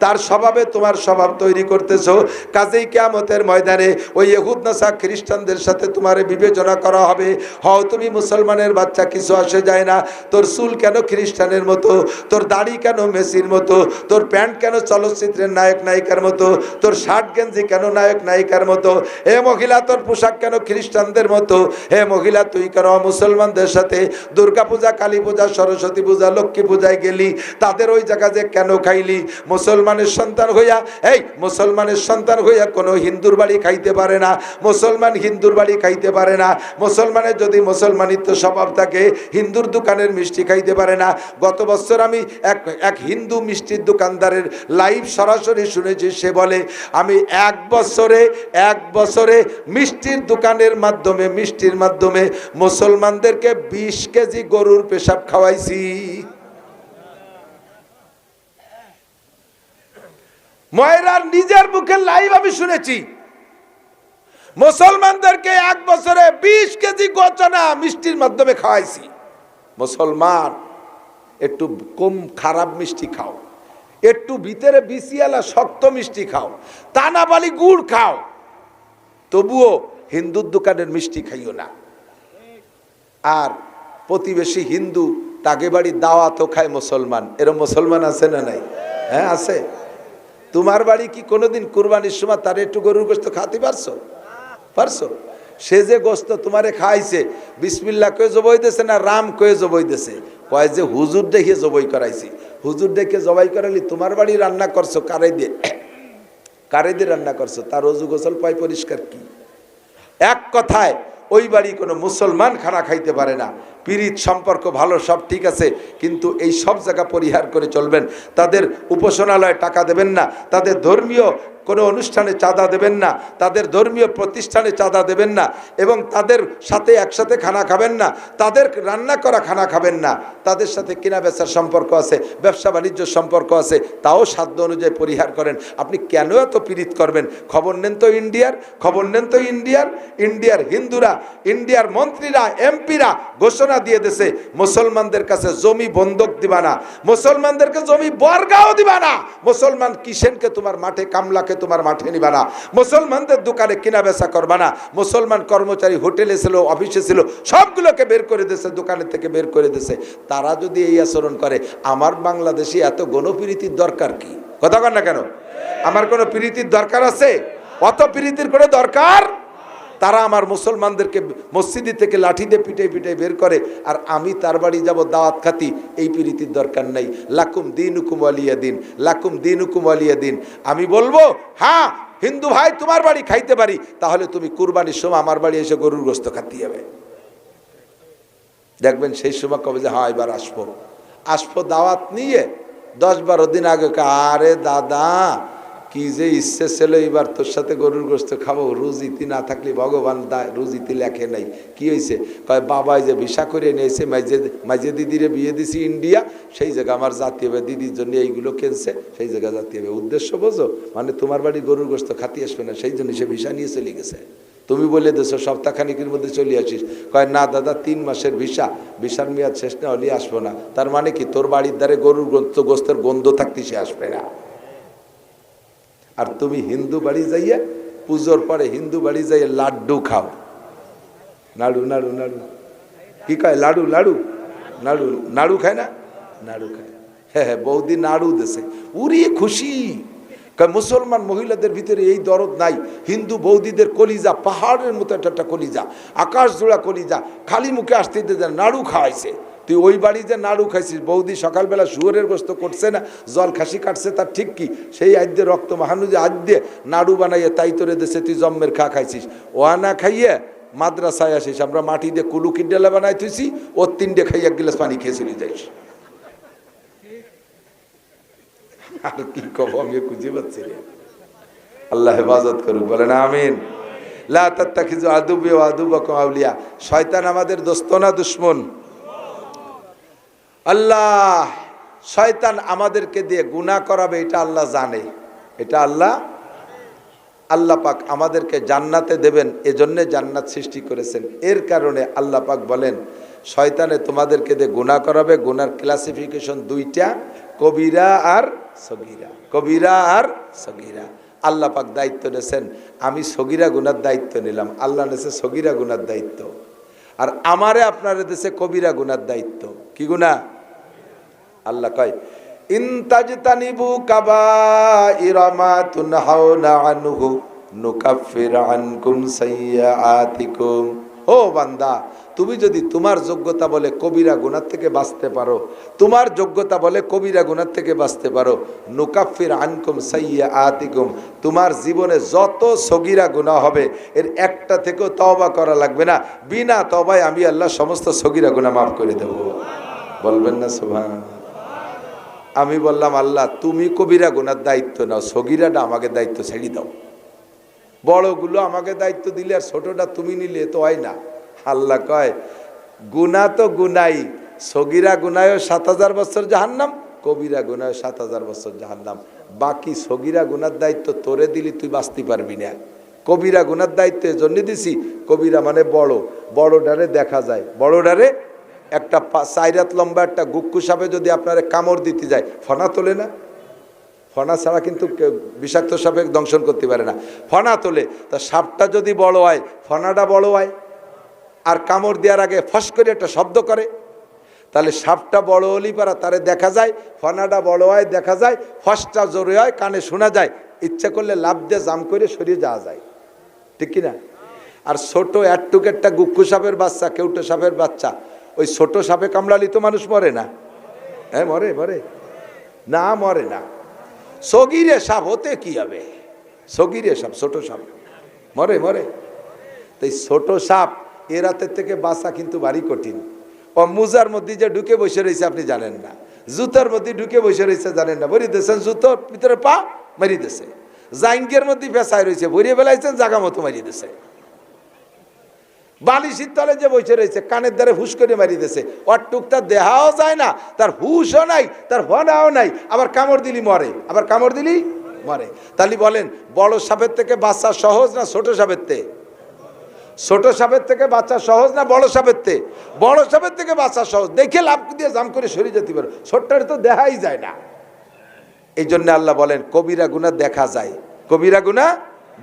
তার স্বভাবে তোমার স্বভাব তৈরি করতেছো। কাজেই কিয়ামতের ময়দানে ওই ইহুদ নাসারা খ্রিস্টানদের সাথে তোমার বিবেচনা করা হবে। হও তুমি মুসলমানের বাচ্চা, কিছু আসে যায় না, তোর চুল কেন খ্রিস্টানের মতো, তোর দাড়ি কেন মেসির মতো, তোর প্যান্ট কেন চলচ্চিত্রের নায়ক নায়িকার মতো, তোর শার্ট গেঞ্জি কেন নায়ক নায়িকার মতো, হে মহিলা তোর পোশাক কেন খ্রিস্টানদের মতো, হে মহিলা তুই কেন মুসলমানদের সাথে দুর্গা পূজা, কালী পূজা, সরস্বতী পূজা, লক্ষ্মী পূজায় গেলি, তাদের ওই জায়গা যে কেন খাইলি? মুসলমানের সন্তান হইয়া, এই মুসলমানের সন্তান হইয়া কোনো হিন্দুর বাড়ি খাইতে পারে না। মুসলমান হিন্দুর বাড়ি খাইতে পারে না। মুসলমানের যদি মুসলমানিত্ব স্বভাব থাকে, হিন্দুর দোকানের মিষ্টি খাইতে পারে না। গত বছর আমি এক হিন্দু মিষ্টির দোকানদারের লাইভ সরাসরি শুনেছি। সে বলে, আমি এক বছরে মিষ্টির দোকানের মাধ্যমে মুসলমানদেরকে 20 কেজি গরুর পেশাব খাওয়াইছি। ময়রার নিজের মুখে লাইভ আমি শুনেছি, মুসলমানদেরকে এক বছরে 20 কেজি গচনা মিষ্টির মাধ্যমে খাওয়াইছি। মুসলমান, একটু কম খারাপ মিষ্টি খাও, একটু ভিতরে বিসিয়ালা শক্ত মিষ্টি খাও, তানাবালি গুড় খাও, তবুও হিন্দুর দোকানের মিষ্টি খাইও না। আর প্রতিবেশী হিন্দু, তাকে বাড়ি দাওয়াতও খায় মুসলমান। এরকম মুসলমান আছে না নাই? হ্যাঁ আছে। তোমার বাড়ি কি কোনোদিন কুরবানির সময় তার একটু গরুর গোস্ত খাতে পারছো? সে যে গোস্ত তোমারে খাইছে, বিসমিল্লাহ কয়ে জবাই দিয়েছে না রাম কয়ে জবাই দিয়েছে? কয় যে হুজুর দেখে জবাই করাইছি। হুজুর দেখে জবাই করালি, তোমার বাড়ি রান্না করছো কারে দিয়ে রান্না করছো? তার অজু গোসল পায় পরিষ্কার কি? এক কথায় ওই বাড়ি কোনো মুসলমান খানা খাইতে পারে না। পীড়িত সম্পর্ক ভালো, সব ঠিক আছে, কিন্তু এই সব জায়গা পরিহার করে চলবেন। তাদের উপাসনালয়ে টাকা দেবেন না, তাদের ধর্মীয় কোনো অনুষ্ঠানে চাঁদা দেবেন না, তাদের ধর্মীয় প্রতিষ্ঠানে চাঁদা দেবেন না, এবং তাদের সাথে একসাথে খানা খাবেন না, তাদের রান্না করা খানা খাবেন না। তাদের সাথে কেনা বেচার সম্পর্ক আছে, ব্যবসা বাণিজ্য সম্পর্ক আছে, তাও সাধ্য অনুযায়ী পরিহার করেন। আপনি কেন এত পীড়িত করবেন? খবর নেন তো ইন্ডিয়ার হিন্দুরা, ইন্ডিয়ার মন্ত্রীরা, এমপিরা ঘোষণা দিয়ে দিয়েছে, মুসলমানদের কাছে জমি বন্ধক দিবা না, মুসলমানদেরকে জমি বর্গাও দিবা না, মুসলমান কিষেনকে তোমার মাঠে, কামলাকে তোমার মাঠে নিবা না, মুসলমানদের দোকানে কেনা বেচা করবা না, মুসলমান কর্মচারী হোটেলে ছিল, অফিসে ছিল, সবগুলোকে বের করে দিয়েছে, দোকানের থেকে বের করে দিয়েছে। তারা যদি এই আচরণ করে, আমার বাংলাদেশে এত গণপ্রীতির দরকার কি? কথা কন না কেন? আমার কোনো প্রীতির দরকার আছে? অত প্রীতির করে দরকার? তারা আমার মুসলমানদেরকে মসজিদ থেকে লাঠি দিয়ে পিটাই বের করে, আর আমি তার বাড়ি যাব দাওয়াত খাতি। এই প্রীতির দরকার নাই। লাকুম দিনুকুম ওয়ালিয়া দিন। আমি বলবো, হ্যাঁ হিন্দু ভাই তোমার বাড়ি খাইতে পারি, তাহলে তুমি কুরবানির সময় আমার বাড়ি এসে গরুর গোস্ত খাতে যাবে। দেখবেন সেই সময় কবে যে হ্যাঁ এবার আসবো দাওয়াত নিয়ে। 10-12 দিন আগে, আরে দাদা কি যে ইচ্ছে ছিল এবার তোর সাথে গরুর গোস্ত খাবো, রুজিতি না থাকলে ভগবান রুজিতি লেখে নাই। কি হয়েছে? কয় বাবাই যে ভিসা করে নিয়েছে, মাঝে দিদিরে বিয়ে দিছি ইন্ডিয়া, সেই জায়গা আমার জাতি হবে, দিদির জন্য এইগুলো কিনছে, সেই জায়গা জাতি হবে। উদ্দেশ্য বোঝো? মানে তোমার বাড়ি গরুর গোস্ত খাতি আসবে না, সেই জন্য সে ভিসা নিয়ে চলে গেছে। তুমি বলে দেছো সপ্তাহখানিকের মধ্যে চলে আসিস। কয় না দাদা 3 মাসের ভিসার মেয়াদ শেষ না হলে আসবো না। তার মানে কি? তোর বাড়ির দ্বারে গরুর গোস্তের গন্ধ থাকতে সে আসবে না। আর তুমি হিন্দু বাড়ি যাইয়া, পুজোর পরে হিন্দু বাড়ি যাইয়া লাড্ডু খাও। নাড়ু কি কয়? নাড়ু খায় না? নাড়ু খায়। হ্যাঁ, বৌদি নাড়ু দেশে উড়িয়ে খুশি। মুসলমান মহিলাদের ভিতরে এই দরদ নাই। হিন্দু বৌদিদের কলিজা পাহাড়ের মতো একটা কলিজা, আকাশ জোড়া কলিজা, খালি মুখে আসতে নাড়ু খাওয়াইছে। তুই ওই বাড়ি যে নাড়ু খাইছিস, বৌদি সকালবেলা শুয়োরের গোস্ত করছে না, জল খাসি কাটছে, তার ঠিক কি? সেই আদ্যে রক্ত মাহানু যে আদ্যে নাড়ু বানাইয়ে তাই তোরে দেশে তুই জম্মের খাইছিস। ওয়ানা খাইয়ে মাদ্রাসায় আসিস, আমরা মাটি দিয়ে কুলুকির ডেলা বানাই তুইছি, ওর 3টে খাইয়ে 1 গ্লাস পানি খেয়ে চলে যাইস। আর কি কব আমি খুঁজে পাচ্ছি না। আল্লাহ হেফাজত করুক, বলেন আমিন। লা তাত্তাখিযু আদুব্বি ওয়া আদুব্বাকুম আউলিয়া। শয়তান আমাদের দোস্ত না দুশমন? আল্লাহ শয়তান আমাদেরকে দিয়ে গুনাহ করাবে, এটা আল্লাহ জানে। এটা আল্লাহ পাক আমাদেরকে জান্নাতে দেবেন, এজন্য জান্নাত সৃষ্টি করেছেন। এর কারণে আল্লাহ পাক বলেন, শয়তানে তোমাদেরকে দিয়ে গুনাহ করাবে। গুনার ক্লাসিফিকেশন 2টা, কবিরা আর সগীরা। আল্লাহ পাক দায়িত্ব নিয়েছেন, আমি সগীরা গুনার দায়িত্ব নিলাম, আল্লাহ নিয়েছে সগীরা গুনার দায়িত্ব। আর আমারে আপনারে দেশে কবিরা গুনার দায়িত্ব। কি গুনাহ? আল্লাহ কয়, ইন তাজতানিবু কাবাইরা মা তুনহাউনা আনহু নুকাফির আনকুম সাইয়্যাতিকুম ও বান্দা, তুমি যদি তোমার যোগ্যতা বলে কবিরা গুনাহ থেকে বাঁচতে পারো, তোমার যোগ্যতা বলে কবিরা গুনাহ থেকে বাঁচতে পারো, নুকাফির আনকুম সাইয়্যাতিকুম, তোমার জীবনে যত সগীরা গুনাহ হবে এর একটা থেকেও তওবা করা লাগবে না। বিনা তওবায় আমি আল্লাহ সমস্ত সগীরা গুনাহ মাফ করে দেব। বলবেন না সুবহানাল্লাহ? আমি বললাম, আল্লাহ তুমি কবিরা গুনার দায়িত্ব নাও, সগীরাটা আমাকে দায়িত্ব ছেড়ে দাও। বড়গুলো আমাকে দায়িত্ব দিলে আর ছোটটা তুমি নিলে তো হয় না। আল্লাহ কয়, গুনাহ তো গুনাই, সগীরা গুনায়ও 7000 বছর জাহান্নাম, কবিরা গুনায় 7000 বছর জাহান্নাম। বাকি সগীরা গুনার দায়িত্ব তোরে দিলি তুই বাঁচতে পারবি না। কবিরা গুনার দায়িত্ব এজন্য দিছি, কবিরা মানে বড়, বড়ডারে দেখা যায়, বড়ডারে একটা 4 হাত লম্বা একটা গুক্কু সাপে যদি আপনারা কামড় দিতে যায়, ফনা তোলে না? ফনা ছাড়া কিন্তু বিষাক্ত সাপে দংশন করতে পারে না, ফনা তোলে। তা সাপটা যদি বড় হয়, ফনাটা বড় হয়, আর কামড় দেওয়ার আগে ফস করে একটা শব্দ করে, তাহলে সাপটা বড় হলেই পারা তারে দেখা যায়, ফনাটা বড় হয় দেখা যায়, ফসটা জোরে হয় কানে শোনা যায়, ইচ্ছা করলে লাভ দিয়ে জাম করে সরিয়ে যাওয়া যায়, ঠিক কিনা? আর ছোট একটুক একটা গুক্কু সাপের বাচ্চা, কেউটো সাপের বাচ্চা, ওই ছোট সাপে কামড়ালি তো মানুষ মরে না? হ্যাঁ মরে, মরে না? মরে না। সগীরে সাপ হতে কি হবে? সগীরে সাপ, ছোট সাপ মরে, মরে। তাই ছোট সাপ এ রাতের থেকে বাঁচা কিন্তু ভারী কঠিন। ও মুজার মধ্যে যে ঢুকে বসে রয়েছে আপনি জানেন না, জুতার মধ্যে ঢুকে বসে রয়েছে জানেন না, ভরি দিয়েছেন জুতোর ভিতরে পা মারি দিয়েছে, জাইঙ্গের মধ্যে পেঁচায় রয়েছে ভরিয়ে বেলাইছেন জাগা মতো মারিয়ে দিয়েছে, বালিশির তলে যে বসে রয়েছে কানের দ্বারে হুশ করে মারি দিয়েছে, ওর টুকটা দেহাও যায় না, তার হুশও নাই, তার ভনাও নাই, আবার কামড় দিলি মরে, আবার কামড় দিলি মরে। তাহলে বলেন বড় সাপের থেকে বাচ্চা সহজ না ছোট সাপের থেকে? ছোট সাপের থেকে বাচ্চা সহজ না বড় সাপের থেকে? বড় সাপের থেকে বাচ্চা সহজ, দেখে লাভ দিয়ে জাম করে সরিয়ে যেতে পারো, ছোট্টার তো দেখাই যায় না। এই জন্য আল্লাহ বলেন কবিরা গুনাহ দেখা যায়, কবিরা গুনাহ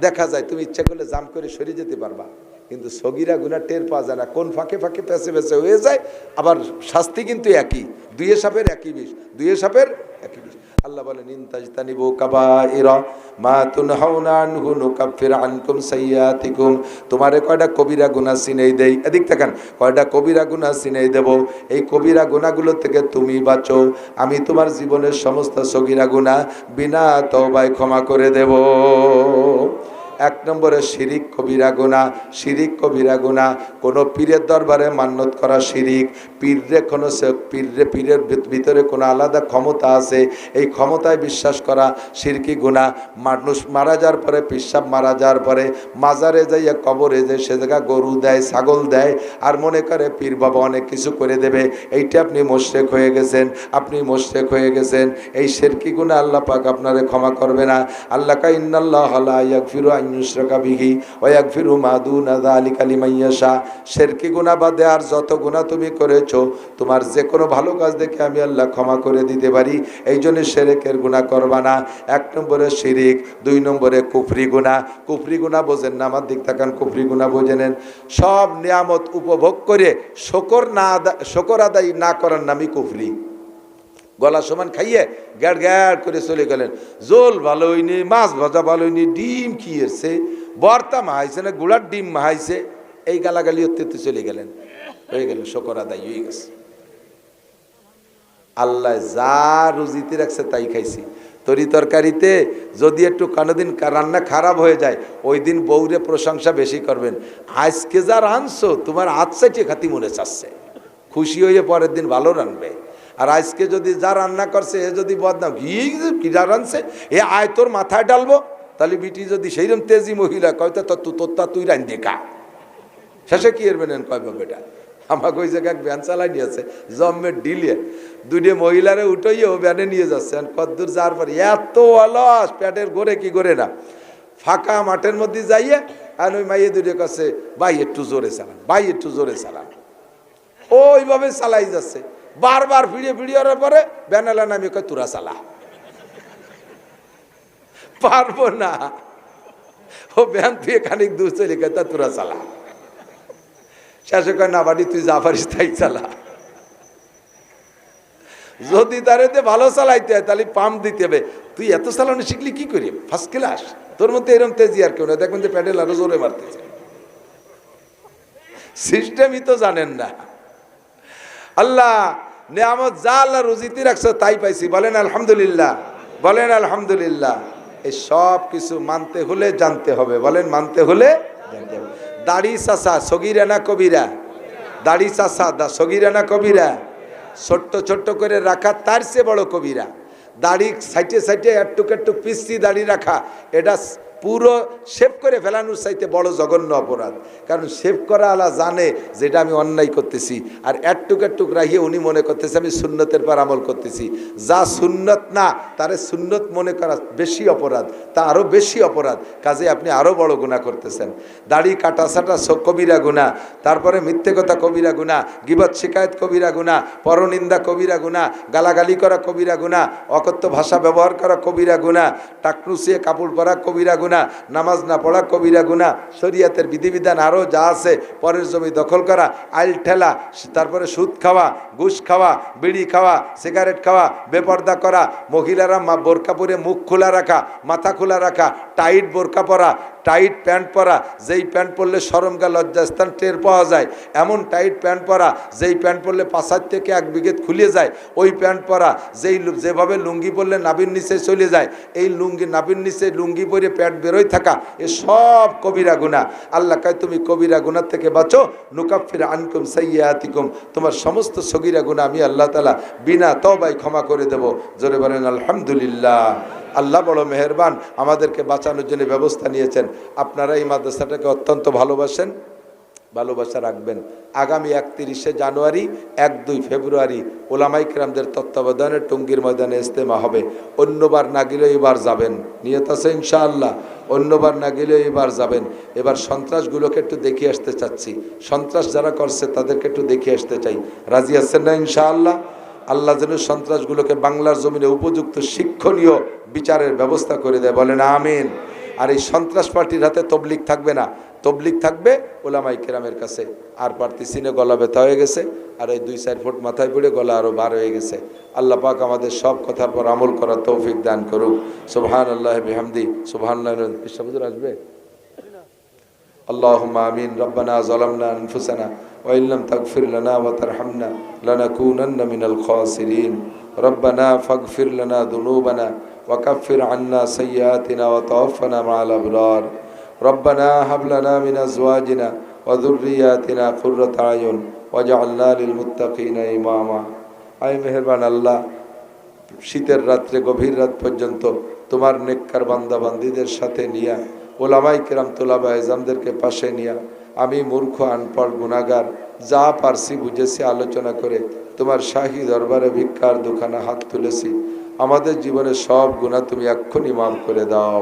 দেখা যায়, তুমি ইচ্ছা করলে জাম করে সরিয়ে যেতে পারবা, কিন্তু সগীরা গুনাহ টের পাওয়া যায় না, কোন ফাঁকে ফাঁকে পেছে পেছে হয়ে যায়। আবার শাস্তি কিন্তু একই, দুয়ে সাপের একই বিষ, দুয়ে সাপের একই বিষ। আল্লাহ বলেন ইনতাজতানিবু কাবাইরা মা তুনহাউনা আনহু নুকাফির আনকুম সাইয়্যাতিকুম, তোমারে কয়টা কবিরা গুনাহ চিনাই দেই, এদিক তাকান, কয়টা কবিরা গুনাহ চিনাই দেব, এই কবিরা গুনাহগুলো থেকে তুমি বাঁচো, আমি তোমার জীবনের সমস্ত সগীরা গুনাহ বিনা তওবায় ক্ষমা করে দেব। 1 নম্বরে শিরিক কবিরা গুনাহ, শিরিক কবিরা গুনাহ, কোনো পীরের দরবারে মান্যত করা শিরিক, পীররে কোনো পীরের ভিতরে কোনো আলাদা ক্ষমতা আছে, এই ক্ষমতায় বিশ্বাস করা শিরকি গুনাহ। মানুষ মারা যাওয়ার পরে, পিসাব মারা যাওয়ার পরে মাজারে যাইয়া কবরে যায়, সে জায়গা গরু দেয়, ছাগল দেয়, আর মনে করে পীর বাবা অনেক কিছু করে দেবে, এইটা আপনি মুশরিক হয়ে গেছেন, আপনি মুশরিক হয়ে গেছেন। এই শিরকি গুনাহ আল্লাহ পাক আপনারে ক্ষমা করবে না। আল্লাহ কা ইন্নাল্লাহা লা ইয়াগফিরু আন ইউশরাকা বিহি ওয়া ইয়াগফিরু মা দুনা যালিকা লিমান ইয়াশা। শিরকি গুনাহ বাদে আর যত গুনাহ তুমি করেছো, তোমার যে কোনো ভালো কাজ দেখে আমি আল্লাহ ক্ষমা করে দিতে পারি, এই জন্য শিরকের গুনাহ করবা না। 1 নম্বরে শিরিক, 2 নম্বরে কুফরি গুনাহ। কুফরি গুনাহ বোঝেন না? আমার দিক তাকান, কুফরি গুনাহ বুঝে নেন। সব নিয়ামত উপভোগ করে শুকর আদায় না করার নামই কুফরি। গলা সমান খাইয়ে গ্যাড় গ্যাড় করে চলে গেলেন, জোল ভালো হয়নি, মাছ ভাজা ভালো হয়নি, ডিম খেয়েছে, বর্তা মাহাইছে না গুড়ার ডিম মাহাইছে, এই গালাগালি হতে চলে গেলেন, হয়ে গেল শুকর আদায় হয়ে গেছে। আল্লাহ যা রুজিতে রাখছে তাই খাইছি। তরি তরকারিতে যদি একটু কোনোদিন রান্না খারাপ হয়ে যায়, ওই দিন বউরে প্রশংসা বেশি করবেন, আজকে যা রাঁধছো তোমার হাত চাইতে খাতি মনে চাচ্ছে, খুশি হয়ে পরের দিন ভালো রানবে। আর আজকে যদি যা রান্না করছে এ যদি বদনাম, কি যা রানছে এ আয় তোর মাথায় ডালবো, তাহলে বিটি যদি সেইরকম তেজি মহিলা কয়তো তোরটা তুই রান দেখা, শেষে কি এরবেন কয় বেটা। আমাকে ওই জায়গায় ভ্যান চালাই নিয়েছে, জম্মের ডিলিয়ে 2টে মহিলারে উঠাইয়ে ও ভ্যানে নিয়ে যাচ্ছে, কতদূর যাওয়ার পর এত অলস, পেটের গোরে কি করে না, ফাঁকা মাঠের মধ্যে যাইয়ে আর ওই মাইয়ে 2টে কাছে ভাই একটু জোরে চালান, ভাই একটু জোরে চালান, ওইভাবে চালাই যাচ্ছে। বারবার ফিরিয়ে ফিরিয়ে পরে ব্যানালা নামে কয় তুরা চালা, পারবো না, ও ব্যান তুই খানিক দূর চলে গেছে তা তুরা চালা, শেষে কয় না বাড়ি তুই যা পারিস তাই চালা। যদি তারেতে ভালো চালাইতে হয় তাহলে পাম্প দিতে হবে, তুই এত চালানো শিখলি কি করি, ফার্স্ট ক্লাস, তোর মধ্যে এরকম তেজি আর কেউ না, দেখবেন যে প্যাডেল আরো জোরে মারতেছে। সিস্টেমই তো জানেন না। আল্লাহ নেয়ামত যা আল্লাহ রুজিতে রাখছো তাই পাইছি, বলেন আলহামদুলিল্লাহ, বলেন আলহামদুলিল্লাহ। এই সব কিছু মানতে হলে জানতে হবে, বলেন মানতে হলে জানতে হবে। দাড়ি চাচা সগীরা না কবিরা? দাড়ি চাচা সগীরা না কবিরা? ছোট্ট ছোট্ট করে রাখা তার চেয়ে বড় কবিরা। দাড়ি সাইটে সাইটে একটু একটু পিসি দাড়ি রাখা, এটা পুরো শেভ করে ফেলানোর চাইতে বড় জঘন্য অপরাধ। কারণ শেভ করা আলা জানে যেটা আমি অন্যায় করতেছি, আর একটুক একটুক রাখিয়ে উনি মনে করতেছে আমি সুন্নতের পর আমল করতেছি। যা সুন্নত না তারে সুন্নত মনে করা বেশি অপরাধ, তা আরও বেশি অপরাধ। কাজে আপনি আরও বড় গুনাহ করতেছেন। দাড়ি কাটা সাটা কবিরা গুনাহ, তারপরে মিথ্যে কথা কবিরা গুনাহ, গীবত শিকায়ত কবিরা গুনাহ, পরনিন্দা কবিরা গুনাহ, গালাগালি করা কবিরা গুনাহ, অকথ্য ভাষা ব্যবহার করা কবিরা গুনাহ, টাকনুসিয়ে কাপড় পরা কবিরা গুনাহ, নামাজ না পড়া কবিরা গুনাহ, শরীয়তের বিধিবিধান আরও যা আছে, পরের জমি দখল করা, আইল ঠেলা, তারপরে সুদ খাওয়া, ঘুষ খাওয়া, বিড়ি খাওয়া, সিগারেট খাওয়া, বেপর্দা করা, মহিলারা বোরকা পরে মুখ খোলা রাখা, মাথা খোলা রাখা, টাইট বোরকা পরা, টাইট প্যান্ট পরা, যেই প্যান্ট পরলে শরমগা লজ্জাস্থান টের পাওয়া যায়, এমন টাইট প্যান্ট পরা যেই প্যান্ট পরলে পাছার থেকে এক বিঘেত খুলে যায়, ওই প্যান্ট পরা যেভাবে লুঙ্গি পরলে নাভির নিচে চলে যায়, এই নাভির নিচে লুঙ্গি পরে প্যান্ট বেরোয় থাকা, এ সব কবিরা গুনাহ। আল্লাহ কয় তুমি কবিরা গুনাহ থেকে বাঁচো, নুকাফির আনকুম সাইয়্যাতিকুম, তোমার সমস্ত সগীরা গুনাহ আমি আল্লাহ তাআলা বিনা তওবায় ক্ষমা করে দেব। জোরে বলেন আলহামদুলিল্লাহ। আল্লাহ বড় মেহেরবান, আমাদেরকে বাঁচানোর জন্য ব্যবস্থা নিয়েছেন। আপনারা এই মাদ্রাসাটাকে অত্যন্ত ভালোবাসেন, ভালোবাসা রাখবেন। আগামী 31শে জানুয়ারি, 1-2 ফেব্রুয়ারি ওলামায়ে কেরামদের তত্ত্বাবধানে টঙ্গীর ময়দানে ইজতেমা হবে। অন্যবার না গেলেও এবার যাবেন, নিয়ত আছে ইনশাআল্লাহ। অন্যবার না গেলেও এবার যাবেন। এবার সন্ত্রাসগুলোকে একটু দেখিয়ে আসতে চাচ্ছি, সন্ত্রাস যারা করছে তাদেরকে একটু দেখিয়ে আসতে চাই। রাজি আছেন না ইনশাআল্লাহ? আল্লাহ যেন সন্ত্রাসগুলোকে বাংলার জমিনে উপযুক্ত শিক্ষণীয় বিচারের ব্যবস্থা করে দেয়, বলেন আমিন। আর এই সন্ত্রাস পার্টির হাতে তবলিগ থাকবে না, তবলিগ থাকবে ওলামায়ে কেরামের কাছে। আর পারতেছি না, গলা ব্যথা হয়ে গেছে, আর এই 2-4 ফুট মাথায় পড়ে গলা আরও বার হয়ে গেছে। আল্লাহ পাক আমাদের সব কথার পর আমল করার তৌফিক দান করুক। সুবহানাল্লাহ বিহামদি, সুবহানাল্লাহ। হুজুর আসবে? আল্লাহুম্মা আমিন। রব্বানা যালামনা আনফুসানা ওয়া ইল্লাম তাগফির লানা ওয়া তারহামনা লানাকুনান্না মিনাল খাসিরিন। রব্বানা ফাগফির লানা যুনুবানা ওয়া কাফির আন্না সাইয়্যাতিনা ওয়া তাওফানা মা'আল আবরার। রব্বানা হাব লানা মিন আজওয়াজিনা ওয়া যুররিয়াতিনা কুররাতা আয়ুন ওয়াজআলনা লিল মুত্তাকিনা ইমামা। আয় মেহেরবান আল্লাহ, শীতের রাত্রে গভীর রাত পর্যন্ত তোমার নেককার বান্দা বান্দীদের সাথে নিয়া, ওলামায়ে কেরাম তোলাবা এজামদেরকে পাশে নিয়া, আমি মূর্খ আনপড় গুনাহগার যা পারছি বুঝেছি আলোচনা করে তোমার শাহী দরবারে ভিক্ষার দুখানা হাত তুলেছি। আমাদের জীবনের সব গুনাহ তুমি এক্ষুনি মাফ করে দাও।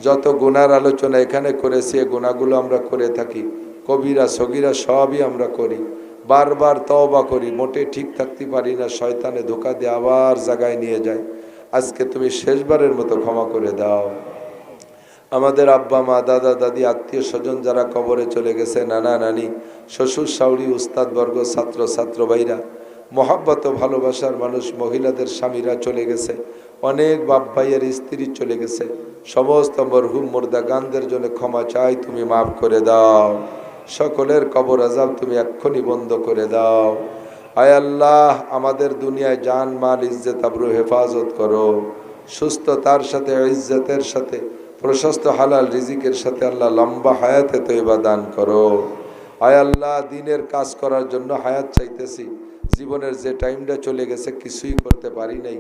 যত গুনার আলোচনা এখানে করেছি, এ গুনাহগুলো আমরা করে থাকি, কবিরা সগীরা সবই আমরা করি, বারবার তওবা করি, মোটে ঠিক থাকতে পারি না, শয়তানে ধোঁকা দিয়ে আবার জায়গায় নিয়ে যায়। আজকে তুমি শেষবারের মতো ক্ষমা করে দাও। আমাদের আব্বা মা, দাদা দাদি, আত্মীয় স্বজন যারা কবরে চলে গেছে, নানা নানি, শ্বশুর শাশুড়ি, উস্তাদবর্গ, ছাত্র ছাত্র ভাইরা, মহব্বত ভালোবাসার মানুষ, মহিলাদের স্বামীরা চলে গেছে, অনেক বাপ ভাইয়ের স্ত্রী চলে গেছে, সমস্ত মরহুম মুর্দা গানদের জন্য ক্ষমা চাই, তুমি মাফ করে দাও। সকলের কবর আযাব তুমি এক্ষুনি বন্ধ করে দাও। আয় আল্লাহ, আমাদের দুনিয়ায় জান মাল ইজ্জত আবরু হেফাজত করো, সুস্থতার সাথে, ইজ্জতের সাথে, প্রশস্ত হালাল রিজিকের সাথে আল্লাহ লম্বা হায়াতে তয়বা দান করো। আয় আল্লাহ, দিনের কাজ করার জন্য হায়াত চাইতেছি, জীবনের যে টাইমটা চলে গেছে কিছুই করতে পারি নাই।